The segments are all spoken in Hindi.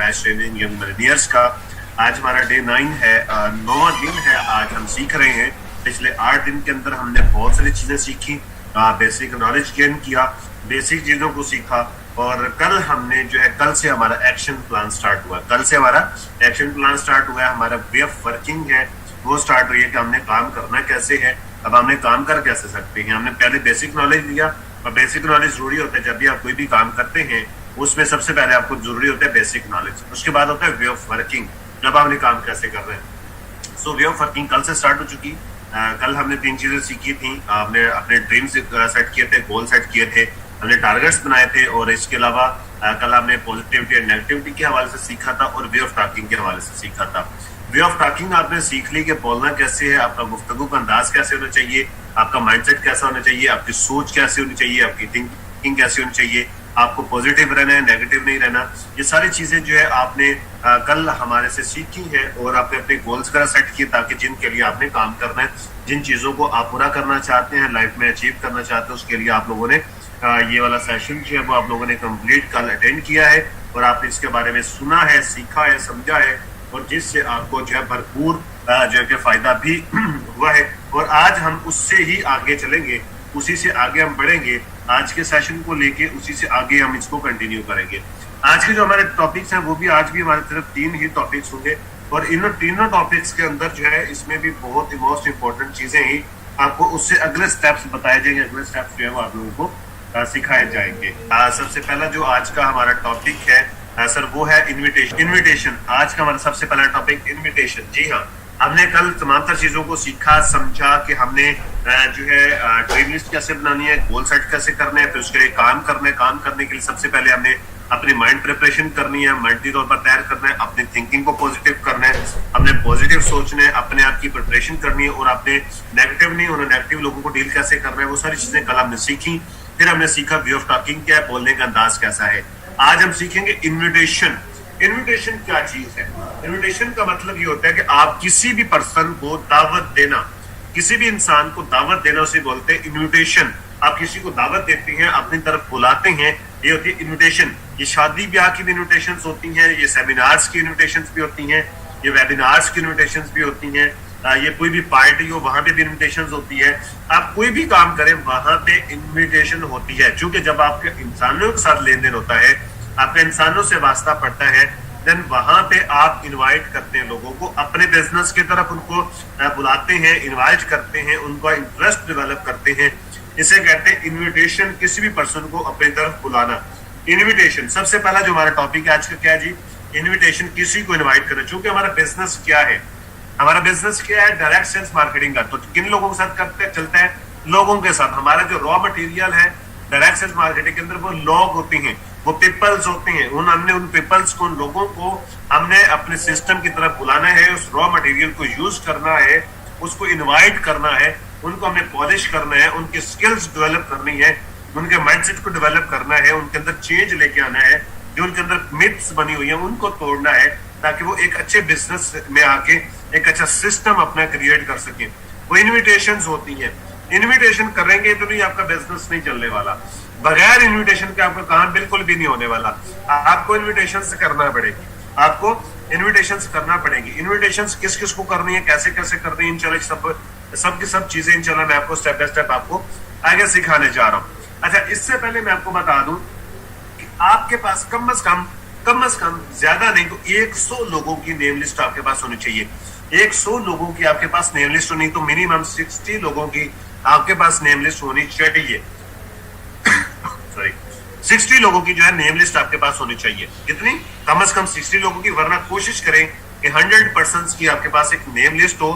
कैश ट्रेनिंग यंग मिलियनियर्स का। आज हमारा डे 9 है, 9वां दिन है। आज हम सीख रहे हैं। पिछले 8 दिन के अंदर हमने बहुत सारी चीजें सीखी, बेसिक नॉलेज गेन किया, बेसिक चीजों को सीखा। और कल हमने जो है, कल से हमारा एक्शन प्लान स्टार्ट हुआ। कल से हमारा एक्शन प्लान स्टार्ट हुआ है। हमारा वे ऑफ वर्किंग है वो स्टार्ट हुई है कि हमने काम करना कैसे है, अब हमने काम कर कैसे सकते हैं। हमने पहले बेसिक नॉलेज दिया, और बेसिक नॉलेज जरूरी होता है। जब भी आप कोई भी काम करते हैं उसमें सबसे पहले आपको जरूरी होता है बेसिक नॉलेज। उसके बाद होता है वे ऑफ वर्किंग, जब आपने काम कैसे कर रहे हैं। सो वे ऑफ वर्किंग कल से स्टार्ट हो चुकी। कल हमने 3 चीजें सीखी थी। हमने अपने ड्रीम्स सेट किए थे, गोल सेट किए थे, हमने टारगेट्स बनाए थे। और इसके अलावा कल हमने पॉजिटिविटी एंड नेगेटिविटी के हवाले से सीखा था, और वे ऑफ टॉकिंग के हवाले से सीखा था। वे ऑफ टॉकिंग आपने सीख ली कि बोलना कैसे है, आपका गुफ्तगू का अंदाज कैसे होना चाहिए, आपका माइंडसेट कैसा होना चाहिए, आपकी सोच कैसे होनी चाहिए, आपकी थिंकिंग कैसे होनी चाहिए, आपको पॉजिटिव रहना है, नेगेटिव नहीं रहना। ये सारी चीजें जो है आपने कल हमारे से सीखी है, और आपने अपने गोल्स का सेट किए ताकि जिनके लिए आपने काम करना है, जिन चीजों को आप पूरा करना चाहते हैं, लाइफ में अचीव करना चाहते हैं, उसके लिए आप लोगों ने ये वाला सेशन जो है वो आप लोगों ने कंप्लीट कल अटेंड किया है, और आपने इसके बारे में सुना है, सीखा है, समझा है, और जिससे आपको जो है भरपूर जो है फायदा भी हुआ है। और आज हम उससे ही आगे चलेंगे, उसी से आगे हम बढ़ेंगे। आज के सेशन को लेके उसी से आगे हम इसको कंटिन्यू करेंगे। आज के जो हमारे टॉपिक्स हैं वो भी आज भी हमारे तरफ 3 ही टॉपिक्स होंगे, और इन तीनों टॉपिक्स के अंदर जो है इसमें भी बहुत ही मोस्ट इंपॉर्टेंट चीजें ही आपको उससे अगले स्टेप्स बताए जाएंगे। अगले स्टेप्स जो है वो आप लोगों को सिखाए जाएंगे। सबसे पहला जो आज का हमारा टॉपिक है सर वो है इनविटेशन। इनविटेशन आज का हमारा सबसे पहला टॉपिक इनविटेशन। जी हाँ, हमने कल तमाम तर चीजों को सीखा, समझा कि हमने जो है ड्रीम लिस्ट कैसे बनानी है, गोल सेट कैसे करने हैं, फिर उसके लिए काम करना है। काम करने के लिए सबसे पहले हमने अपनी माइंड प्रिपरेशन करनी है, मेंटली तौर पर तैयार करना है, अपनी थिंकिंग को पॉजिटिव करना है, हमने पॉजिटिव सोचना है, अपने आप की प्रिपरेशन करनी है, और आपने नेगेटिव नहीं होना, नेगेटिव लोगों को डील कैसे करना है, वो सारी चीजें कल हमने सीखी। फिर हमने सीखा वे ऑफ टॉकिंग क्या है, बोलने का अंदाज कैसा है। आज हम सीखेंगे इनविटेशन। इनविटेशन क्या चीज है? इनविटेशन का मतलब ये होता है कि आप किसी भी पर्सन को दावत देना, किसी भी इंसान को दावत देना, उसे बोलते हैं इनविटेशन। आप किसी को दावत देते हैं, अपनी तरफ बुलाते हैं, ये होती है इनविटेशन। ये शादी ब्याह की भी इनविटेशंस होती हैं, ये सेमिनार्स की इनविटेशंस भी होती हैं, ये वेबिनार्स की इनविटेशंस भी होती हैं, ये कोई भी पार्टी हो वहां पे भी इनविटेशंस होती है। आप कोई भी काम करें वहां पे इनविटेशन होती है, क्योंकि जब आपके इंसानों के साथ लेन देन होता है, आपका इंसानों से वास्ता पड़ता है, देन वहां पे आप इनवाइट करते हैं लोगों को अपने बिजनेस की तरफ, उनको बुलाते हैं, इनवाइट करते हैं, उनका इंटरेस्ट डेवलप करते हैं। इसे कहते हैं इनविटेशन, किसी भी पर्सन को अपनी तरफ बुलाना। इनविटेशन सबसे पहला जो हमारा टॉपिक है आज का क्या है जी? इनविटेशन, किसी को इनवाइट करना। चूंकि हमारा बिजनेस क्या है, हमारा बिजनेस क्या है? डायरेक्ट सेल्स मार्केटिंग का। तो किन लोगों के साथ करते चलते हैं? लोगों के साथ। हमारा जो रॉ मटेरियल है डायरेक्ट सेल्स मार्केटिंग के अंदर वो लोग होते हैं, वो पीपल्स होते हैं। हमने उन पीपल्स को, उन लोगों को हमने अपने सिस्टम की तरफ बुलाना है, उस रॉ मटेरियल को यूज करना है, उसको इनवाइट करना है, उनको हमने पॉलिश करना है, उनकी स्किल्स डेवलप करनी है, उनके माइंडसेट को डेवलप करना है, उनके अंदर चेंज लेके आना है, जो उनके अंदर मिथ्स बनी हुई है उनको तोड़ना है, ताकि वो एक अच्छे बिजनेस में आके एक अच्छा सिस्टम अपना क्रिएट कर सके। वो इन्विटेशंस होती हैं। इन्विटेशन करेंगे तो नहीं, आपका बिजनेस नहीं चलने वाला। बगैर इन्विटेशन के आपका काम बिल्कुल भी नहीं होने वाला। आपको इन्विटेशंस करना पड़ेगी, आपको इन्विटेशंस करना पड़ेगी। इन्विटेशंस किस किस को करनी है, कैसे कैसे करनी है, इंशाल्लाह सब की सब चीजें इंशाल्लाह मैं आपको स्टेप बाय स्टेप आपको आगे सिखाने जा रहा हूँ। अच्छा, इससे पहले मैं आपको बता दूं कि आपके पास कम से कम ज्यादा नहीं तो 100 लोगों की नेम लिस्ट आपके पास होनी चाहिए। 100 लोगों की आपके पास नेम लिस्ट होनी, तो मिनिमम 60 लोगों की आपके पास नेम लिस्ट होनी चाहिए। सॉरी, 60 लोगों की जो है नेम लिस्ट आपके पास होनी चाहिए। कितनी? कम से कम 60 लोगों की। वरना कोशिश करें कि 100 पर्सन की आपके पास एक नेम लिस्ट हो,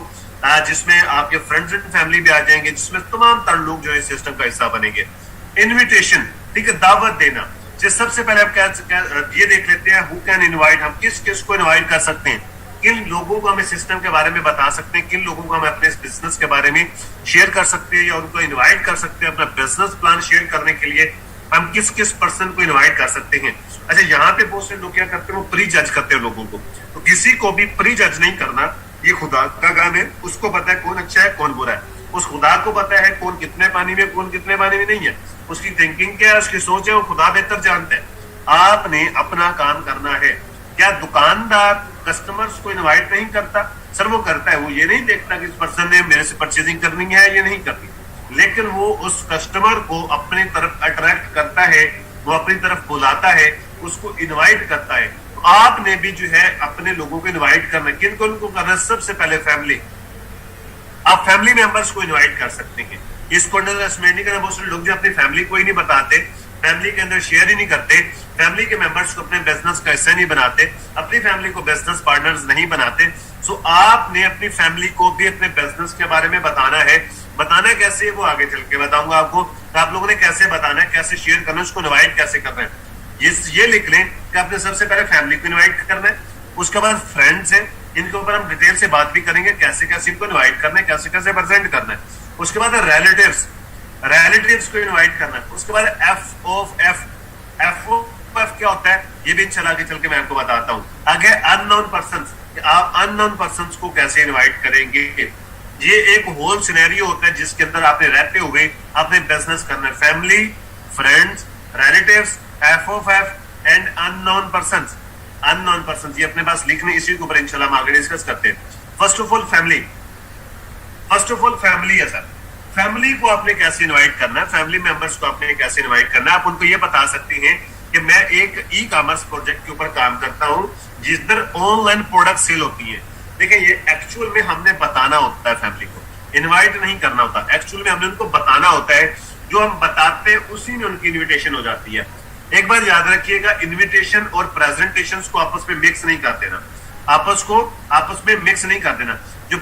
जिसमें आपके फ्रेंड्स एंड फैमिली भी आ जाएंगे, जिसमें तमाम तर लोग जो है सिस्टम का हिस्सा बनेंगे। इन्विटेशन, ठीक है, दावत देना। सबसे पहले आप क्या ये देख लेते हैं, हु कैन इनवाइट। हम किस किस को इनवाइट कर सकते हैं, किन लोगों को हमें सिस्टम के बारे में बता सकते हैं, किन लोगों को हम अपने बिजनेस के बारे में शेयर कर सकते हैं, या उनको इनवाइट कर सकते हैं अपना बिजनेस प्लान शेयर करने के लिए। हम किस किस पर्सन को इनवाइट कर सकते हैं। अच्छा, यहाँ पे बहुत से लोग क्या करते हैं, वो प्री जज करते हैं लोगों को। तो किसी को भी प्री जज नहीं करना, ये खुदा का काम है। उसको पता है कौन अच्छा है कौन बुरा है, उस खुदा को पता है कौन कितने पानी में कौन कितने पानी में नहीं है, उसकी थिंकिंग क्या है, उसकी सोच है, वो खुदा बेहतर जानता है। आपने अपना काम करना है। क्या दुकानदार कस्टमर्स को इनवाइट नहीं करता? सर वो करता है, वो ये नहीं देखता कि इस पर्सन ने मेरे से परचेजिंग करनी है या नहीं करनी, लेकिन वो उस कस्टमर को अपनी तरफ अट्रैक्ट करता है, वो अपनी तरफ बुलाता है, उसको इनवाइट करता है। तो आपने भी जो है अपने लोगों को इनवाइट करना, किनको उनको करना? सबसे पहले फैमिली। आप फैमिली मेंबर्स को इनवाइट कर सकते हैं। इसको अंडर एस्टिमेट नहीं करना। बहुत सारे लोग जो अपनी फैमिली को ही नहीं बताते, फैमिली के अंदर शेयर ही नहीं करते, फैमिली के मेंबर्स को अपने बिजनेस का हिस्सा नहीं बनाते, अपनी फैमिली को बिजनेस पार्टनर्स नहीं बनाते। सो आपने अपनी फैमिली को भी अपने बिजनेस के बारे में बताना है। बताना कैसे है वो आगे चल के बताऊंगा आपको। तो आप लोगों ने कैसे बताना है, कैसे शेयर करना है, उसको इनवाइट कैसे करना है, ये लिख लें कि आपने सबसे पहले फैमिली को इनवाइट करना है। उसके बाद फ्रेंड्स हैं, इनके ऊपर हम डिटेल से बात भी करेंगे, कैसे कैसे इनको इनवाइट करना है, कैसे कैसे प्रेजेंट करना है। उसके बाद रिलेटिव्स को इनवाइट करना है। उसके बाद एफ ऑफ एफ क्या होता है ये भी इंशाल्लाह आगे चल के मैं आपको बताता हूँ। आगे अननोन पर्सन्स, आप अननोन पर्सन्स को कैसे इनवाइट करेंगे। ये एक होल सिनेरियो होता है जिसके अंदर आपने रहते हुए आपने बिजनेस करना है। Family, friends, relatives, F of F and unknown persons. Unknown persons ये अपने पास लिखने, इसी के ऊपर इंशाल्लाह हम आगे डिस्कस करते हैं। फर्स्ट ऑफ ऑल फैमिली है सर। फैमिली को आपने कैसे इनवाइट करना है, फैमिली मेंबर्स को आपने कैसे इनवाइट करना है। आप उनको ये बता सकते हैं कि मैं एक ई कॉमर्स प्रोजेक्ट के ऊपर काम करता हूं जिधर ऑनलाइन प्रोडक्ट सेल होती है। देखिए ये एक्चुअल में हमने बताना होता है, फैमिली को इनवाइट नहीं करना होता। एक्चुअल में हमने उनको बताना होता है, जो हम बताते हैं उसी में उनकी इन्विटेशन हो जाती है। एक बार याद रखिएगा, इन्विटेशन और प्रेजेंटेशन को आपस में मिक्स नहीं कर देना, आपस में मिक्स नहीं कर देना। जो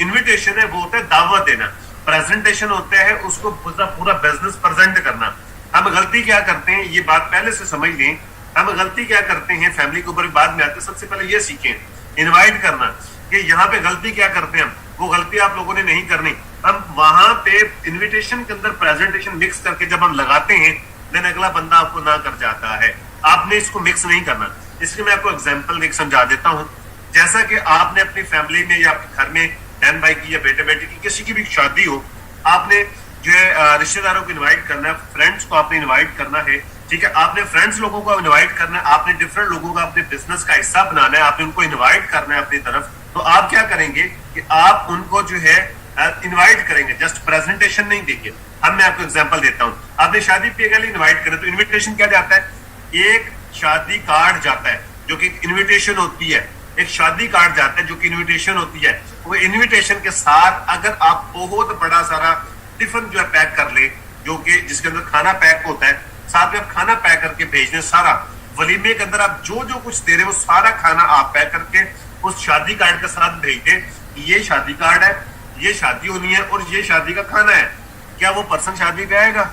इन्विटेशन है वो होता है दावत देना, प्रेजेंटेशन होता है उसको पूरा बिजनेस प्रेजेंट करना। हम गलती क्या करते हैं, ये बात पहले से समझ लें, हम गलती क्या करते हैं, फैमिली के ऊपर बाद में आते, सबसे पहले ये सीखें इनवाइट करना। कि यहाँ पे गलती क्या करते हैं हम, वो गलती आप लोगों ने नहीं करनी। हम वहां पे इन्विटेशन के अंदर प्रेजेंटेशन मिक्स करके जब हम लगाते हैं, देन अगला बंदा आपको ना कर जाता है। आपने इसको मिक्स नहीं करना। इसलिए मैं आपको एग्जाम्पल देख समझा देता हूँ। जैसा कि आपने अपनी फैमिली में या आपके घर में बहन भाई की या बेटे बेटी की किसी की भी शादी हो, आपने जो है रिश्तेदारों को इनवाइट करना है, फ्रेंड्स को आपने इनवाइट करना है, ठीक है। आपने फ्रेंड्स लोगों को इनवाइट करना है, आपने डिफरेंट लोगों का अपने बिजनेस का हिस्सा बनाना है, आपने उनको इनवाइट करना है अपनी तरफ। तो आप क्या करेंगे कि आप उनको जो है इनवाइट करेंगे, जस्ट प्रेजेंटेशन नहीं देंगे। अब मैं आपको एग्जांपल देता हूं। आपने शादी पे के लिए इनवाइट करें तो इनविटेशन क्या जाता है, एक शादी कार्ड जाता है जो कि इनविटेशन होती है। एक शादी कार्ड जाता है जो कि इनविटेशन होती है। वो इनविटेशन के साथ अगर आप बहुत बड़ा सारा टिफिन जो है पैक कर ले, जो कि जिसके अंदर खाना पैक होता है, साथ में आप खाना पैक करके भेज दें, सारा वलीमे के अंदर आप जो जो कुछ दे रहे हो सारा खाना आप पैक करके उस शादी कार्ड के साथ भेज दें। ये शादी कार्ड है, ये शादी होनी है और ये शादी का खाना है। क्या वो पर्सन शादी पे आएगा?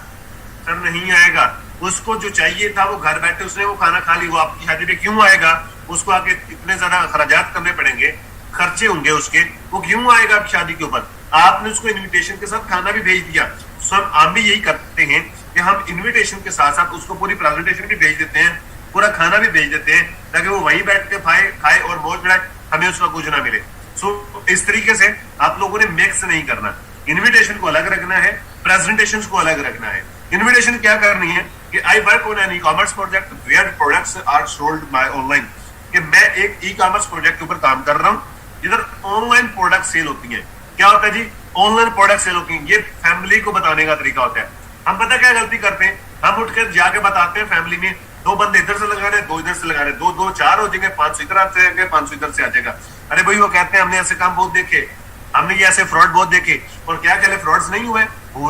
सर नहीं आएगा। उसको जो चाहिए था वो घर बैठे उसने वो खाना खा ली, वो आपकी शादी पे क्यों आएगा? उसको आगे इतने ज्यादा खर्चात करने पड़ेंगे, खर्चे होंगे उसके, वो क्यों आएगा आपकी शादी के ऊपर? आपने उसको इनविटेशन के साथ खाना भी भेज दिया। सो हम भी यही करते हैं कि हम इनविटेशन के साथ साथ उसको पूरी प्रेजेंटेशन भी भेज देते हैं, पूरा खाना भी भेज देते हैं, ताकि वो वहीं बैठ के खाए और मौज बढ़ाए, हमें उसका कुछ ना मिले। सो इस तरीके से आप लोगों ने मिक्स नहीं करना। इनविटेशन को अलग रखना है, प्रेजेंटेशन को अलग रखना है। इनविटेशन क्या करनी है कि I work on an ecommerce project where products are sold by online. कि मैं एक ई कॉमर्स प्रोजेक्ट के ऊपर काम कर रहा हूँ जिधर ऑनलाइन प्रोडक्ट सेल होती है। क्या होता है जी? ऑनलाइन प्रोडक्ट सेल होती है। ये फैमिली को बताने का तरीका होता है। हम पता क्या गलती करते हैं, हम उठकर जाके बताते हैं फैमिली में, दो बंदे इधर से लगा रहे, दो इधर से लगा रहे, दो चार हो जाएंगे, 500 इधर आ जाएंगे, 500 इधर से आ जाएगा। अरे भाई वो कहते हैं हमने ऐसे काम बहुत देखे, हमने ये ऐसे फ्रॉड बहुत देखे। और क्या कहले फ्रॉड्स नहीं हुए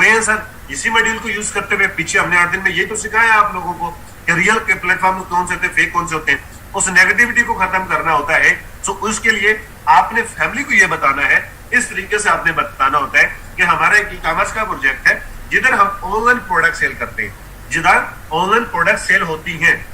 हैं सर। इसी मॉड्यूल को यूज करते हुए पीछे हमने 8 दिन में ये तो सिखाया आप लोगों को कि रियल के प्लेटफॉर्म कौन से होते हैं, फेक कौन से होते हैं। उस नेगेटिविटी को खत्म करना होता है। सो उसके लिए आपने फैमिली को ये बताना है, इस तरीके से आपने बताना होता है कि हमारा एक ई कॉमर्स का प्रोजेक्ट है जिधर हम ऑनलाइन प्रोडक्ट सेल करते हैं, जिधर ऑनलाइन प्रोडक्ट सेल होती हैं।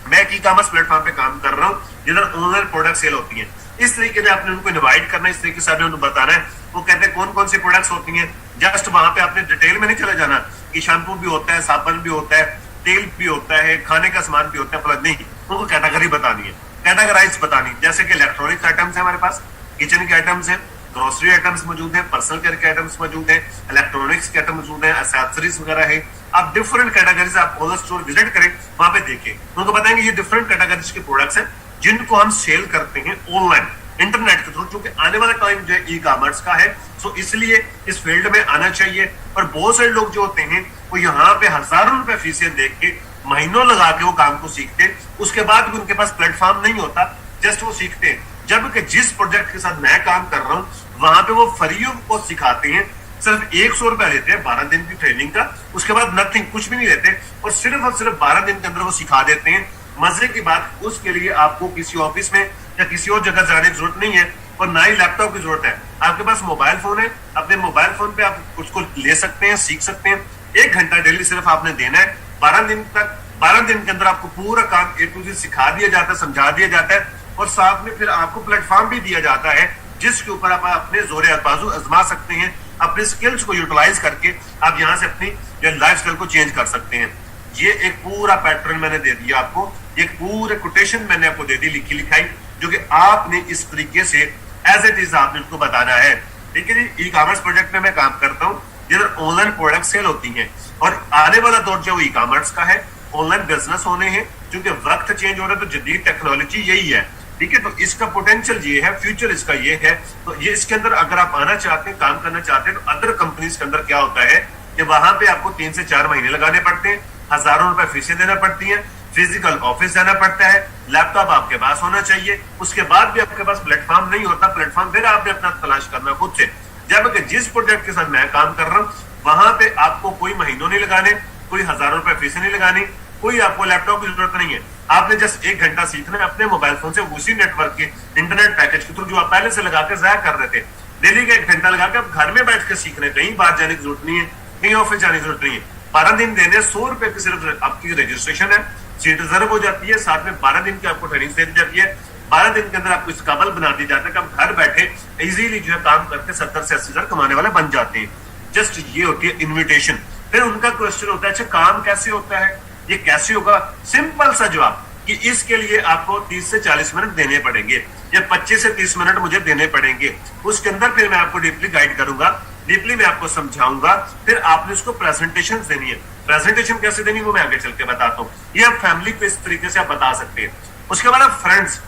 मैं एक ई कॉमर्स प्लेटफॉर्म पे काम कर रहा हूँ जिधर ऑनलाइन प्रोडक्ट सेल होती हैं। इस तरीके से आपने उनको इनवाइट करना, इस तरीके से आपने उनको बताना है। वो कहते हैं कौन कौन सी प्रोडक्ट्स होती हैं। जस्ट वहां पे आपने डिटेल में नहीं चले जाना कि शैम्पू भी होता है, साबुन भी होता है, तेल भी होता है, खाने का सामान भी होता है, प्लस नहीं, उनको कैटेगरी बतानी है, कैटेगराइज बतानी। जैसे कि इलेक्ट्रॉनिक आइटम्स है हमारे पास, किचन के आइटम्स है, ग्रोसरी आइटम्स मौजूद है, पर्सनल केयर के आइटम्स मौजूद है, इलेक्ट्रॉनिक्स के आइटम मौजूद है, एक्सेसरीज वगैरह है। आप डिफरेंट कैटेगरीज आप ऑनलाइन स्टोर विजिट करें, वहां पे देखें, उनको बताएंगे ये डिफरेंट कैटेगरीज के प्रोडक्ट्स हैं जिनको हम सेल करते हैं ऑनलाइन इंटरनेट के थ्रू, क्योंकि आने वाला टाइम जो है ई कॉमर्स का है। सो इसलिए इस फील्ड में आना चाहिए। और बहुत सारे लोग जो होते हैं वो यहाँ पे हजारों रुपए फीसें देख के महीनों लगा के वो काम को सीखते, उसके बाद भी उनके पास प्लेटफॉर्म नहीं होता, जस्ट वो सीखते हैं। जबकि जिस प्रोजेक्ट के साथ मैं काम कर रहा हूँ वहां पे वो फ्री को सिखाते हैं, सिर्फ 100 रुपया लेते हैं 12 दिन की ट्रेनिंग का, उसके बाद नथिंग, कुछ भी नहीं लेते, और सिर्फ 12 दिन के अंदर वो सिखा देते हैं। मजे की बात, उसके लिए आपको किसी ऑफिस में या किसी और जगह जाने की जरूरत नहीं है, और ना ही लैपटॉप की जरूरत है। आपके पास मोबाइल फोन है, अपने मोबाइल फोन पे आप उसको ले सकते हैं, सीख सकते हैं। 1 घंटा डेली सिर्फ आपने देना है, 12 दिन तक, 12 दिन के अंदर आपको पूरा काम A to Z सिखा दिया जाता है, समझा दिया जाता है, और साथ में फिर आपको प्लेटफॉर्म भी दिया जाता है जिसके ऊपर आप अपने जोरे बाजू आजमा सकते हैं। अपने स्किल्स को यूटिलाइज करके आप यहाँ से अपनी लाइफस्टाइल को चेंज कर सकते हैं। ये एक पूरा पैटर्न मैंने दे दिया आपको, एक पूरे कोटेशन मैंने आपको दे दी लिखी लिखाई, जो कि आपने इस तरीके से एज इट इज आपने उसको बताना है। ठीक है जी। ई कॉमर्स प्रोजेक्ट में मैं काम करता हूँ जिधर ऑनलाइन प्रोडक्ट सेल होती हैं, और आने वाला दौर जो ई कॉमर्स का है, ऑनलाइन बिजनेस होने हैं, क्योंकि वक्त चेंज हो रहा है, तो जदीद टेक्नोलॉजी यही है। ठीक है, तो इसका पोटेंशियल ये है, फ्यूचर इसका ये है। तो ये इसके अंदर अगर आप आना चाहते हैं, काम करना चाहते हैं, तो अदर कंपनीज के अंदर क्या होता है कि वहां पे आपको 3 से 4 महीने लगाने पड़ते हैं, हजारों रुपए फीसें देना पड़ती हैं, फिजिकल ऑफिस जाना पड़ता है, लैपटॉप आपके पास होना चाहिए, उसके बाद भी आपके पास प्लेटफॉर्म नहीं होता, प्लेटफॉर्म फिर आपने अपना तलाश करना खुद से। जबकि जिस प्रोजेक्ट के साथ मैं काम कर रहा हूँ वहां पे आपको कोई महीनों नहीं लगाने, कोई हजारों रुपए फीसें नहीं लगानी, कोई आपको लैपटॉप की जरूरत नहीं है। आपने जस्ट 1 घंटा सीखना है अपने मोबाइल फोन से, उसी नेटवर्क के इंटरनेट पैकेज के थ्रू जो आप पहले से लगाकर जाया कर रहे थे, डेली का 1 घंटा लगा के आप घर में बैठ कर सीख रहे हैं, कहीं बाहर जाने की जरूरत नहीं है, कहीं ऑफिस जाने की जरूरत नहीं है। 12 दिन देने, 100 रुपए की सिर्फ आपकी रजिस्ट्रेशन है, सीट रिजर्व हो जाती है, साथ में 12 दिन की आपको ट्रेनिंग दे दी जाती है। 12 दिन के अंदर आपको इस काबल बना दी जाता है कि आप घर बैठे इजीली जो है काम करके 70 से 80 हजार कमाने वाले बन जाते हैं। जस्ट ये होती है इन्विटेशन। फिर उनका क्वेश्चन होता है, अच्छा काम कैसे होता है, ये कैसे होगा? सिंपल सा जवाब कि इसके लिए आपको 30 से 40 मिनट देने पड़ेंगे, या 25 से 30 मिनट मुझे देने पड़ेंगे। उसके अंदर फिर मैं आपको डीपली गाइड करूंगा, डीपली मैं आपको समझाऊंगा, फिर आपने उसको प्रेजेंटेशन देनी है। प्रेजेंटेशन कैसे देनी वो मैं आगे चल के बताता हूँ। ये आप फैमिली को इस तरीके से आप बता सकते हैं। उसके बाद आप फ्रेंड्स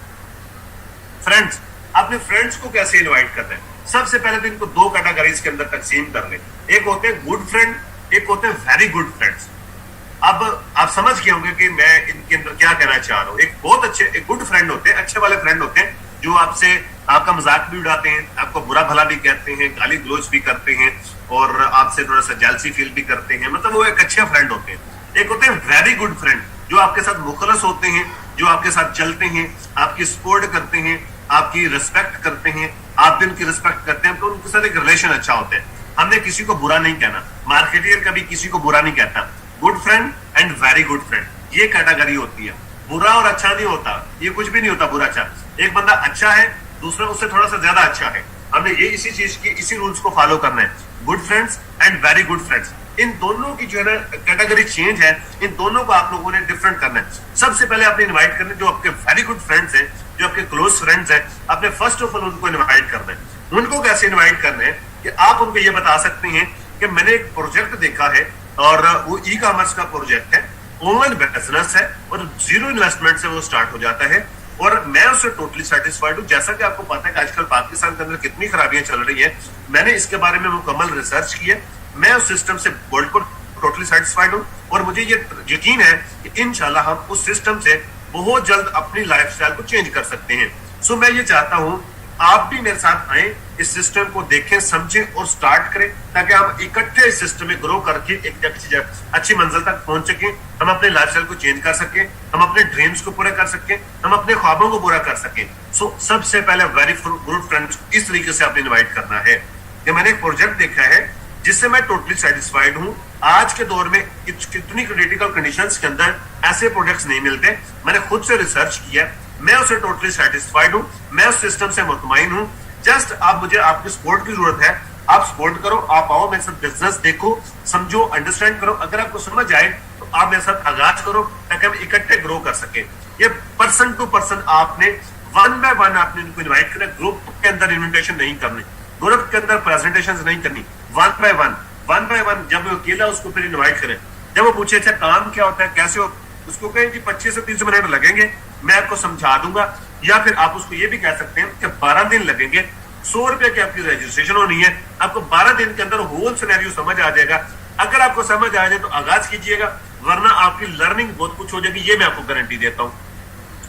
अपने फ्रेंड्स को कैसे इनवाइट करते हैं? सबसे पहले तो इनको 2 कैटेगरीज के अंदर तकसीम कर ले। एक होते हैं गुड फ्रेंड, एक होते हैं वेरी गुड फ्रेंड्स। अब आप समझ गए होंगे कि मैं इनके अंदर क्या कहना चाह रहा हूँ। एक बहुत अच्छे, एक गुड फ्रेंड होते हैं, अच्छे वाले फ्रेंड होते हैं, जो आपसे आपका मजाक भी उड़ाते हैं, आपको बुरा भला भी कहते हैं, गाली गलोच भी करते हैं, और आपसे थोड़ा सा जेलसी फील भी करते हैं, मतलब वो एक अच्छे फ्रेंड होते हैं। एक होते हैं वेरी गुड फ्रेंड, जो आपके साथ मुखलस होते हैं, जो आपके साथ चलते हैं, आपकी सपोर्ट करते हैं, आपकी रिस्पेक्ट करते हैं, आप भी उनकी रिस्पेक्ट करते हैं, तो उनके साथ एक रिलेशन अच्छा होता है। हमने किसी को बुरा नहीं कहना, मार्केटियर कभी किसी को बुरा नहीं कहता। Good friend and very good friend, ये कैटेगरी होती है। बुरा और अच्छा नहीं होता, ये कुछ भी नहीं होता बुरा अच्छा। एक बंदा अच्छा है, दूसरा उससे थोड़ा सा ज्यादा अच्छा है, हमने ये इसी चीज की, इसी रूल्स को फॉलो करना है। Good friends and very good friends, इन दोनों की जो है ना कैटेगरी चेंज है, इन दोनों को आप लोगों ने डिफरेंट करना है। सबसे पहले आपने इनवाइट करना है जो आपके वेरी गुड फ्रेंड्स हैं, जो आपके क्लोज फ्रेंड्स हैं, आपने फर्स्ट ऑफ ऑल उनको इनवाइट करना है। उनको कैसे इनवाइट करना है कि आप उनको ये बता सकते हैं कि मैंने एक प्रोजेक्ट देखा है, और वो ई कॉमर्स का प्रोजेक्ट है, ऑनलाइन बिजनेस है, और 0 इन्वेस्टमेंट से वो स्टार्ट हो जाता है, और मैं उससे टोटली सेटिस्फाइड हूँ। जैसा कि आपको पता है कि आजकल पाकिस्तान के अंदर कितनी खराबियां चल रही है, मैंने इसके बारे में मुकम्मल रिसर्च की है, मैं उस सिस्टम से बिल्कुल टोटली सेटिस्फाइड हूँ, और मुझे ये यकीन है कि इंशाल्लाह हम उस सिस्टम से बहुत जल्द अपनी लाइफस्टाइल को चेंज कर सकते हैं। सो मैं ये चाहता हूँ आप भी मेरे साथ आए, इस सिस्टम को देखें, समझें और स्टार्ट करें, ताकि हम इकट्ठे इस सिस्टम में ग्रो करके एक अच्छी मंजिल तक पहुंच सकें, हम अपने लाइफस्टाइल को चेंज कर सकें, हम अपने ड्रीम्स को पूरा कर सकें, हम अपने ख्वाबों को पूरा कर सकें। सो सबसे पहले वेरी गुड फ्रेंड्स इस तरीके से आपने इनवाइट करना है कि मैंने एक प्रोजेक्ट देखा है जिससे मैं टोटली सेटिस्फाइड हूँ। आज के दौर में कितनी क्रिटिकल कंडीशंस के अंदर ऐसे प्रोडक्ट्स नहीं मिलते, मैंने खुद से रिसर्च किया, मैं उससे टोटली सेटिस्फाइड हूँ, मैं उस सिस्टम से मुतमईन हूँ। जस्ट आप मुझे आपकी सपोर्ट की जरूरत है, आप सपोर्ट करो, आप आओ मेरे साथ बिजनेस देखो, समझो, अंडरस्टैंड करो। अगर आपको समझ आए तो आप मेरे साथ आगाज करो, ताकि हम इकट्ठे ग्रो कर सके। ये पर्सन टू पर्सन आपने 1 बाय 1 आपने इनको इन्वाइट करना, ग्रुप के अंदर इन्विटेशन नहीं करनी, ग्रुप के अंदर प्रेजेंटेशन नहीं करनी, 1 बाय 1 जब वो अकेला उसको फिर इन्वाइट करें। जब वो पूछे अच्छा काम क्या होता है, कैसे हो, उसको कहें कि 25 से 30 मिनट लगेंगे, मैं आपको समझा दूंगा। या फिर आप उसको ये भी कह सकते हैं कि 12 दिन लगेंगे, 100 रुपए की आपकी रजिस्ट्रेशन होनी है, आपको 12 दिन के अंदर होल सिनेरियो समझ आ जाएगा। अगर आपको समझ आ जाए तो आगाज कीजिएगा, वरना आपकी लर्निंग बहुत कुछ हो जाएगी, ये मैं आपको गारंटी देता हूं।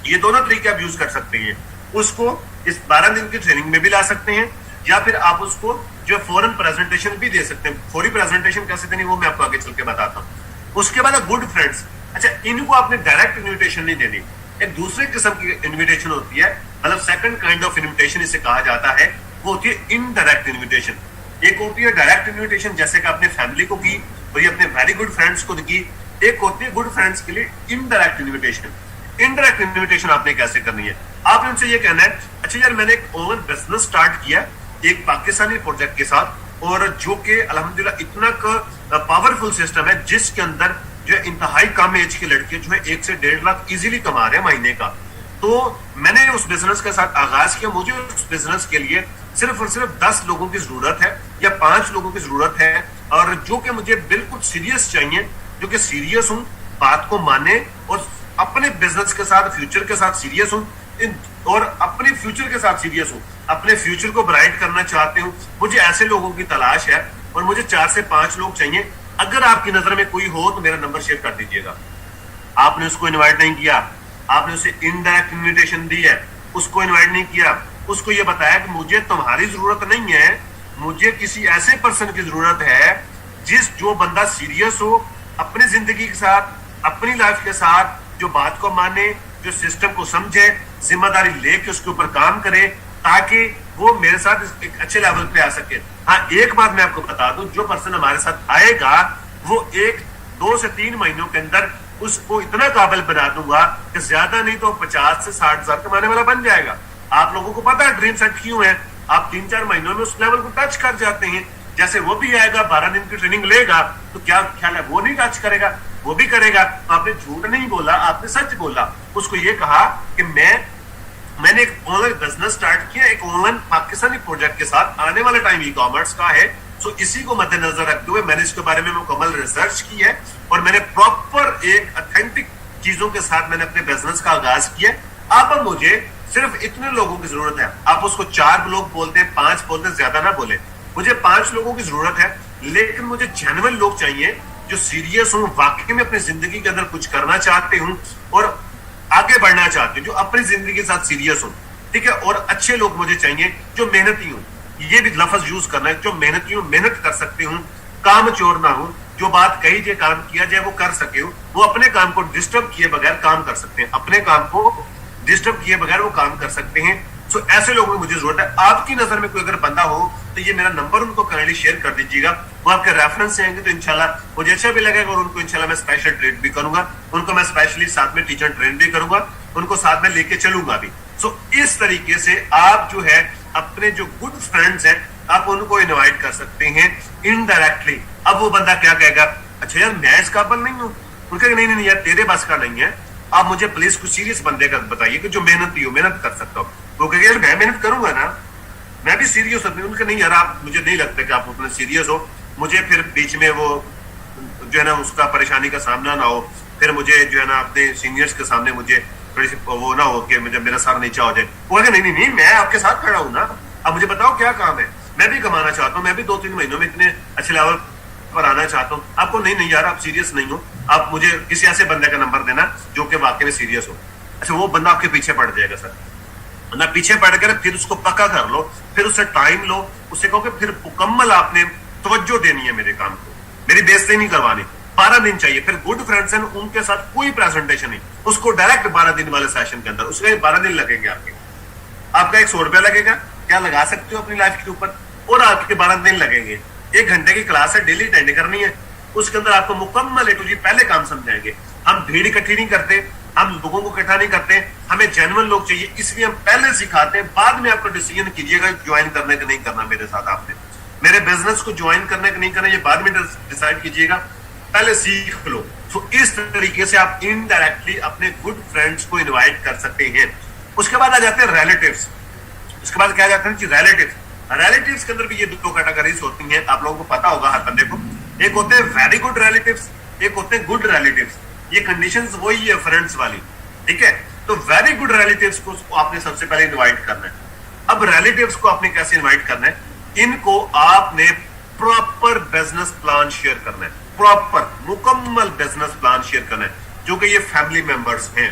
ये दोनों तरीके आप यूज कर सकते हैं। उसको इस 12 दिन की ट्रेनिंग में भी ला सकते हैं, या फिर आप उसको जो फॉरन प्रेजेंटेशन भी दे सकते हैं। फौरी प्रेजेंटेशन कैसे देनी वो मैं आपको आगे चल के बताता हूँ। उसके बाद गुड फ्रेंड्स, अच्छा इनको आपने डायरेक्ट इन्विटेशन नहीं देनी, एक दूसरे किस्म की इन्विटेशन होती है, मतलब सेकंड काइंड ऑफ इन्विटेशन इसे कहा जाता है, वो होती है इनडायरेक्ट इन्विटेशन। एक होती है डायरेक्ट इन्विटेशन, जैसे कि आपने फैमिली को की और ये अपने वेरी गुड फ्रेंड्स को की। एक होती है गुड फ्रेंड्स के लिए इनडायरेक्ट इन्विटेशन। इनडायरेक्ट इन्विटेशन आपने कैसे करनी है, आपने उनसे ये कहना है, अच्छा यार मैंने एक ऑनलाइन बिजनेस स्टार्ट किया एक पाकिस्तानी प्रोजेक्ट के साथ, और जो कि अल्हम्दुलिल्लाह इतना पावरफुल सिस्टम है जिसके अंदर जो इंतहाई कम एज के लड़के जो है 1 से 1.5 लाख इजीली कमा रहे हैं महीने का। तो मैंने उस बिजनेस के साथ आगाज किया, मुझे उस बिजनेस के लिए सिर्फ और सिर्फ 10 लोगों की जरूरत है या 5 लोगों की जरूरत है, और जो कि मुझे बिल्कुल सीरियस चाहिए, जो कि सीरियस हूं, बात को माने और अपने बिजनेस के साथ फ्यूचर के साथ सीरियस हूं, और अपने फ्यूचर के साथ सीरियस हूं, अपने फ्यूचर को ब्राइट करना चाहते हूं। मुझे ऐसे लोगों की तलाश है और मुझे 4 से 5 लोग चाहिए। अगर आपकी नजर में कोई हो तो मेरा नंबर शेयर कर दीजिएगा। आपने उसको इनवाइट नहीं किया, आपने उसे इनडायरेक्ट इन्विटेशन दी है, उसको इनवाइट नहीं किया, उसको ये बताया कि मुझे तुम्हारी जरूरत नहीं है, मुझे किसी ऐसे पर्सन की जरूरत है जो बंदा सीरियस हो अपनी जिंदगी के साथ, अपनी लाइफ के साथ, जो बात को माने, जो सिस्टम को समझे, जिम्मेदारी लेके उसके ऊपर काम करे, ताकि वो मेरे साथ एक अच्छे लेवल पे आ सके। हाँ, एक बात मैं आपको बता दूं, जो पर्सन हमारे साथ आएगा वो 1-2 से 3 महीनों के अंदर उसको इतना काबिल बना दूंगा कि ज्यादा नहीं तो 50 से 60 हजार कमाने वाला बन जाएगा। आप लोगों को पता है ड्रीम सेट क्यों है, आप 3-4 महीनों में उस लेवल को टच कर जाते हैं। जैसे वो भी आएगा 12 दिन की ट्रेनिंग लेगा, तो क्या ख्याल है वो नहीं टच करेगा, वो भी करेगा। आपने झूठ नहीं बोला, आपने सच बोला। उसको ये कहा कि मैंने एक ऑनलाइन बिजनेस स्टार्ट किया, एक ऑनलाइन पाकिस्तानी प्रोजेक्ट के साथ, आने वाला टाइम ई कॉमर्स का है। सो इसी को मद्देनजर रखते हुए मैंने इसके बारे में मुकम्मल रिसर्च की है और मैंने प्रॉपर एक ऑथेंटिक चीजों के साथ मैंने अपने बिजनेस का आगाज किया। अब मुझे सिर्फ इतने लोगों की जरूरत है। आप उसको 4 लोग बोलते हैं, 5 बोलते हैं, ज्यादा ना बोले। मुझे 5 लोगों की जरूरत है, लेकिन मुझे जेन्युइन लोग चाहिए जो सीरियस हूं, वाकई में अपनी जिंदगी के अंदर कुछ करना चाहते हूं और आगे बढ़ना चाहते हूं, जो अपनी जिंदगी के साथ सीरियस हूं, ठीक है। और अच्छे लोग मुझे चाहिए जो मेहनती हूं, ये भी लफ्ज यूज करना है, जो मेहनती हूं, मेहनत कर सकते हूं, काम चोर ना हूं, जो बात कही जाए काम किया जाए वो कर सके हो, वो अपने काम को डिस्टर्ब किए बगैर काम कर सकते हैं, अपने काम को डिस्टर्ब किए बगैर वो काम कर सकते हैं। सो ऐसे लोगों की मुझे जरूरत है। आपकी नजर में कोई अगर बंदा हो तो ये मेरा नंबर उनको काइंडली शेयर कर दीजिएगा। वो आपके रेफरेंस से आएंगे तो इंशाल्लाह मुझे अच्छा भी लगेगा और उनको इंशाल्लाह मैं स्पेशल ट्रेन भी करूंगा, उनको मैं स्पेशली साथ में टीचर ट्रेन भी करूंगा, उनको साथ में लेके चलूंगा भी। सो इस तरीके से आप जो है अपने जो गुड फ्रेंड्स हैं आप उनको इनवाइट कर सकते हैं इनडायरेक्टली। अब वो बंदा क्या कहेगा, अच्छा यार मैं इस काबिल नहीं हूँ, उनका नहीं नहीं यार तेरे बस का नहीं है, आप मुझे प्लीज कुछ सीरियस बंदे का बताइए कि जो मेहनती हो, मेहनत कर सकता हो। वो कहेगा यार मैं मेहनत करूंगा ना, मैं भी सीरियस हूँ। उनका नहीं यार आप, मुझे नहीं लगता कि आप उतने सीरियस हो, मुझे फिर बीच में वो जो है ना उसका परेशानी का सामना ना हो, फिर मुझे जो है ना अपने सीनियर्स के सामने मुझे थोड़ी सी वो ना हो कि मुझे मेरा सर नीचा हो जाए। वो कहेगा नहीं नहीं नहीं मैं आपके साथ खड़ा हूँ ना, अब मुझे बताओ क्या काम है, मैं भी कमाना चाहता हूँ, मैं भी 2-3 महीनों में इतने अच्छे लेवल पर आना चाहता हूँ। आपको नहीं नहीं यार आप सीरियस नहीं हो, आप मुझे किसी ऐसे बंदे का नंबर देना जो कि वाकई में सीरियस हो। अच्छा वो बंदा आपके पीछे पड़ जाएगा सर, ना पीछे पड़ कर फिर उसको पक्का कर लो, फिर उससे टाइम लो, उससे कहो कि फिर मुकम्मल आपने तवज्जो देनी है मेरे काम को, मेरी बेइज्जती नहीं करवानी। 12 दिन चाहिए। फिर गुड फ्रेंड्स हैं उनके साथ कोई प्रेजेंटेशन नहीं, उसको डायरेक्ट 12 दिन वाले सेशन के अंदर, उसके 12 दिन लगेंगे आपके, आपका 100 रुपया लगेगा, क्या लगा सकते हो अपनी लाइफ के ऊपर, और आपके 12 दिन लगेंगे। 1 घंटे की क्लास है, डेली अटेंड करनी है, उसके अंदर आपको मुकम्मल A to Z पहले काम समझाएंगे। हम भीड़ इकट्ठी नहीं करते, हम लोगों को इकट्ठा नहीं करते, हमें जेन्युइन लोग चाहिए, इसलिए हम पहले सिखाते हैं, बाद में आपको डिसीजन कीजिएगा ज्वाइन करने का नहीं करना मेरे साथ। आपने मेरे बिजनेस को ज्वाइन करने का नहीं करना ये बाद में डिसाइड कीजिएगा, पहले सीख लो। तो इस तरीके से आप इनडायरेक्टली अपने गुड फ्रेंड्स को इन्वाइट कर सकते हैं। उसके बाद आ जाते हैं रिलेटिव्स। उसके बाद क्या जाता है कि रिलेटिव्स के अंदर भी ये 2 कैटेगरीज होती हैं, आप लोगों को पता होगा हर बंदे को। एक होते हैं वेरी गुड रिलेटिव्स, एक होते हैं गुड रिलेटिव्स। ये कंडीशंस वही है फ्रेंड्स वाली, ठीक है। तो वेरी गुड रिलेटिव्स को आपने सबसे पहले इनवाइट करना है। अब रिलेटिव्स को आपने कैसे इनवाइट करना है, इनको आपने प्रॉपर बिजनेस प्लान शेयर करना है, प्रॉपर मुकम्मल बिजनेस प्लान शेयर करना है, जो कि ये फैमिली मेंबर्स हैं।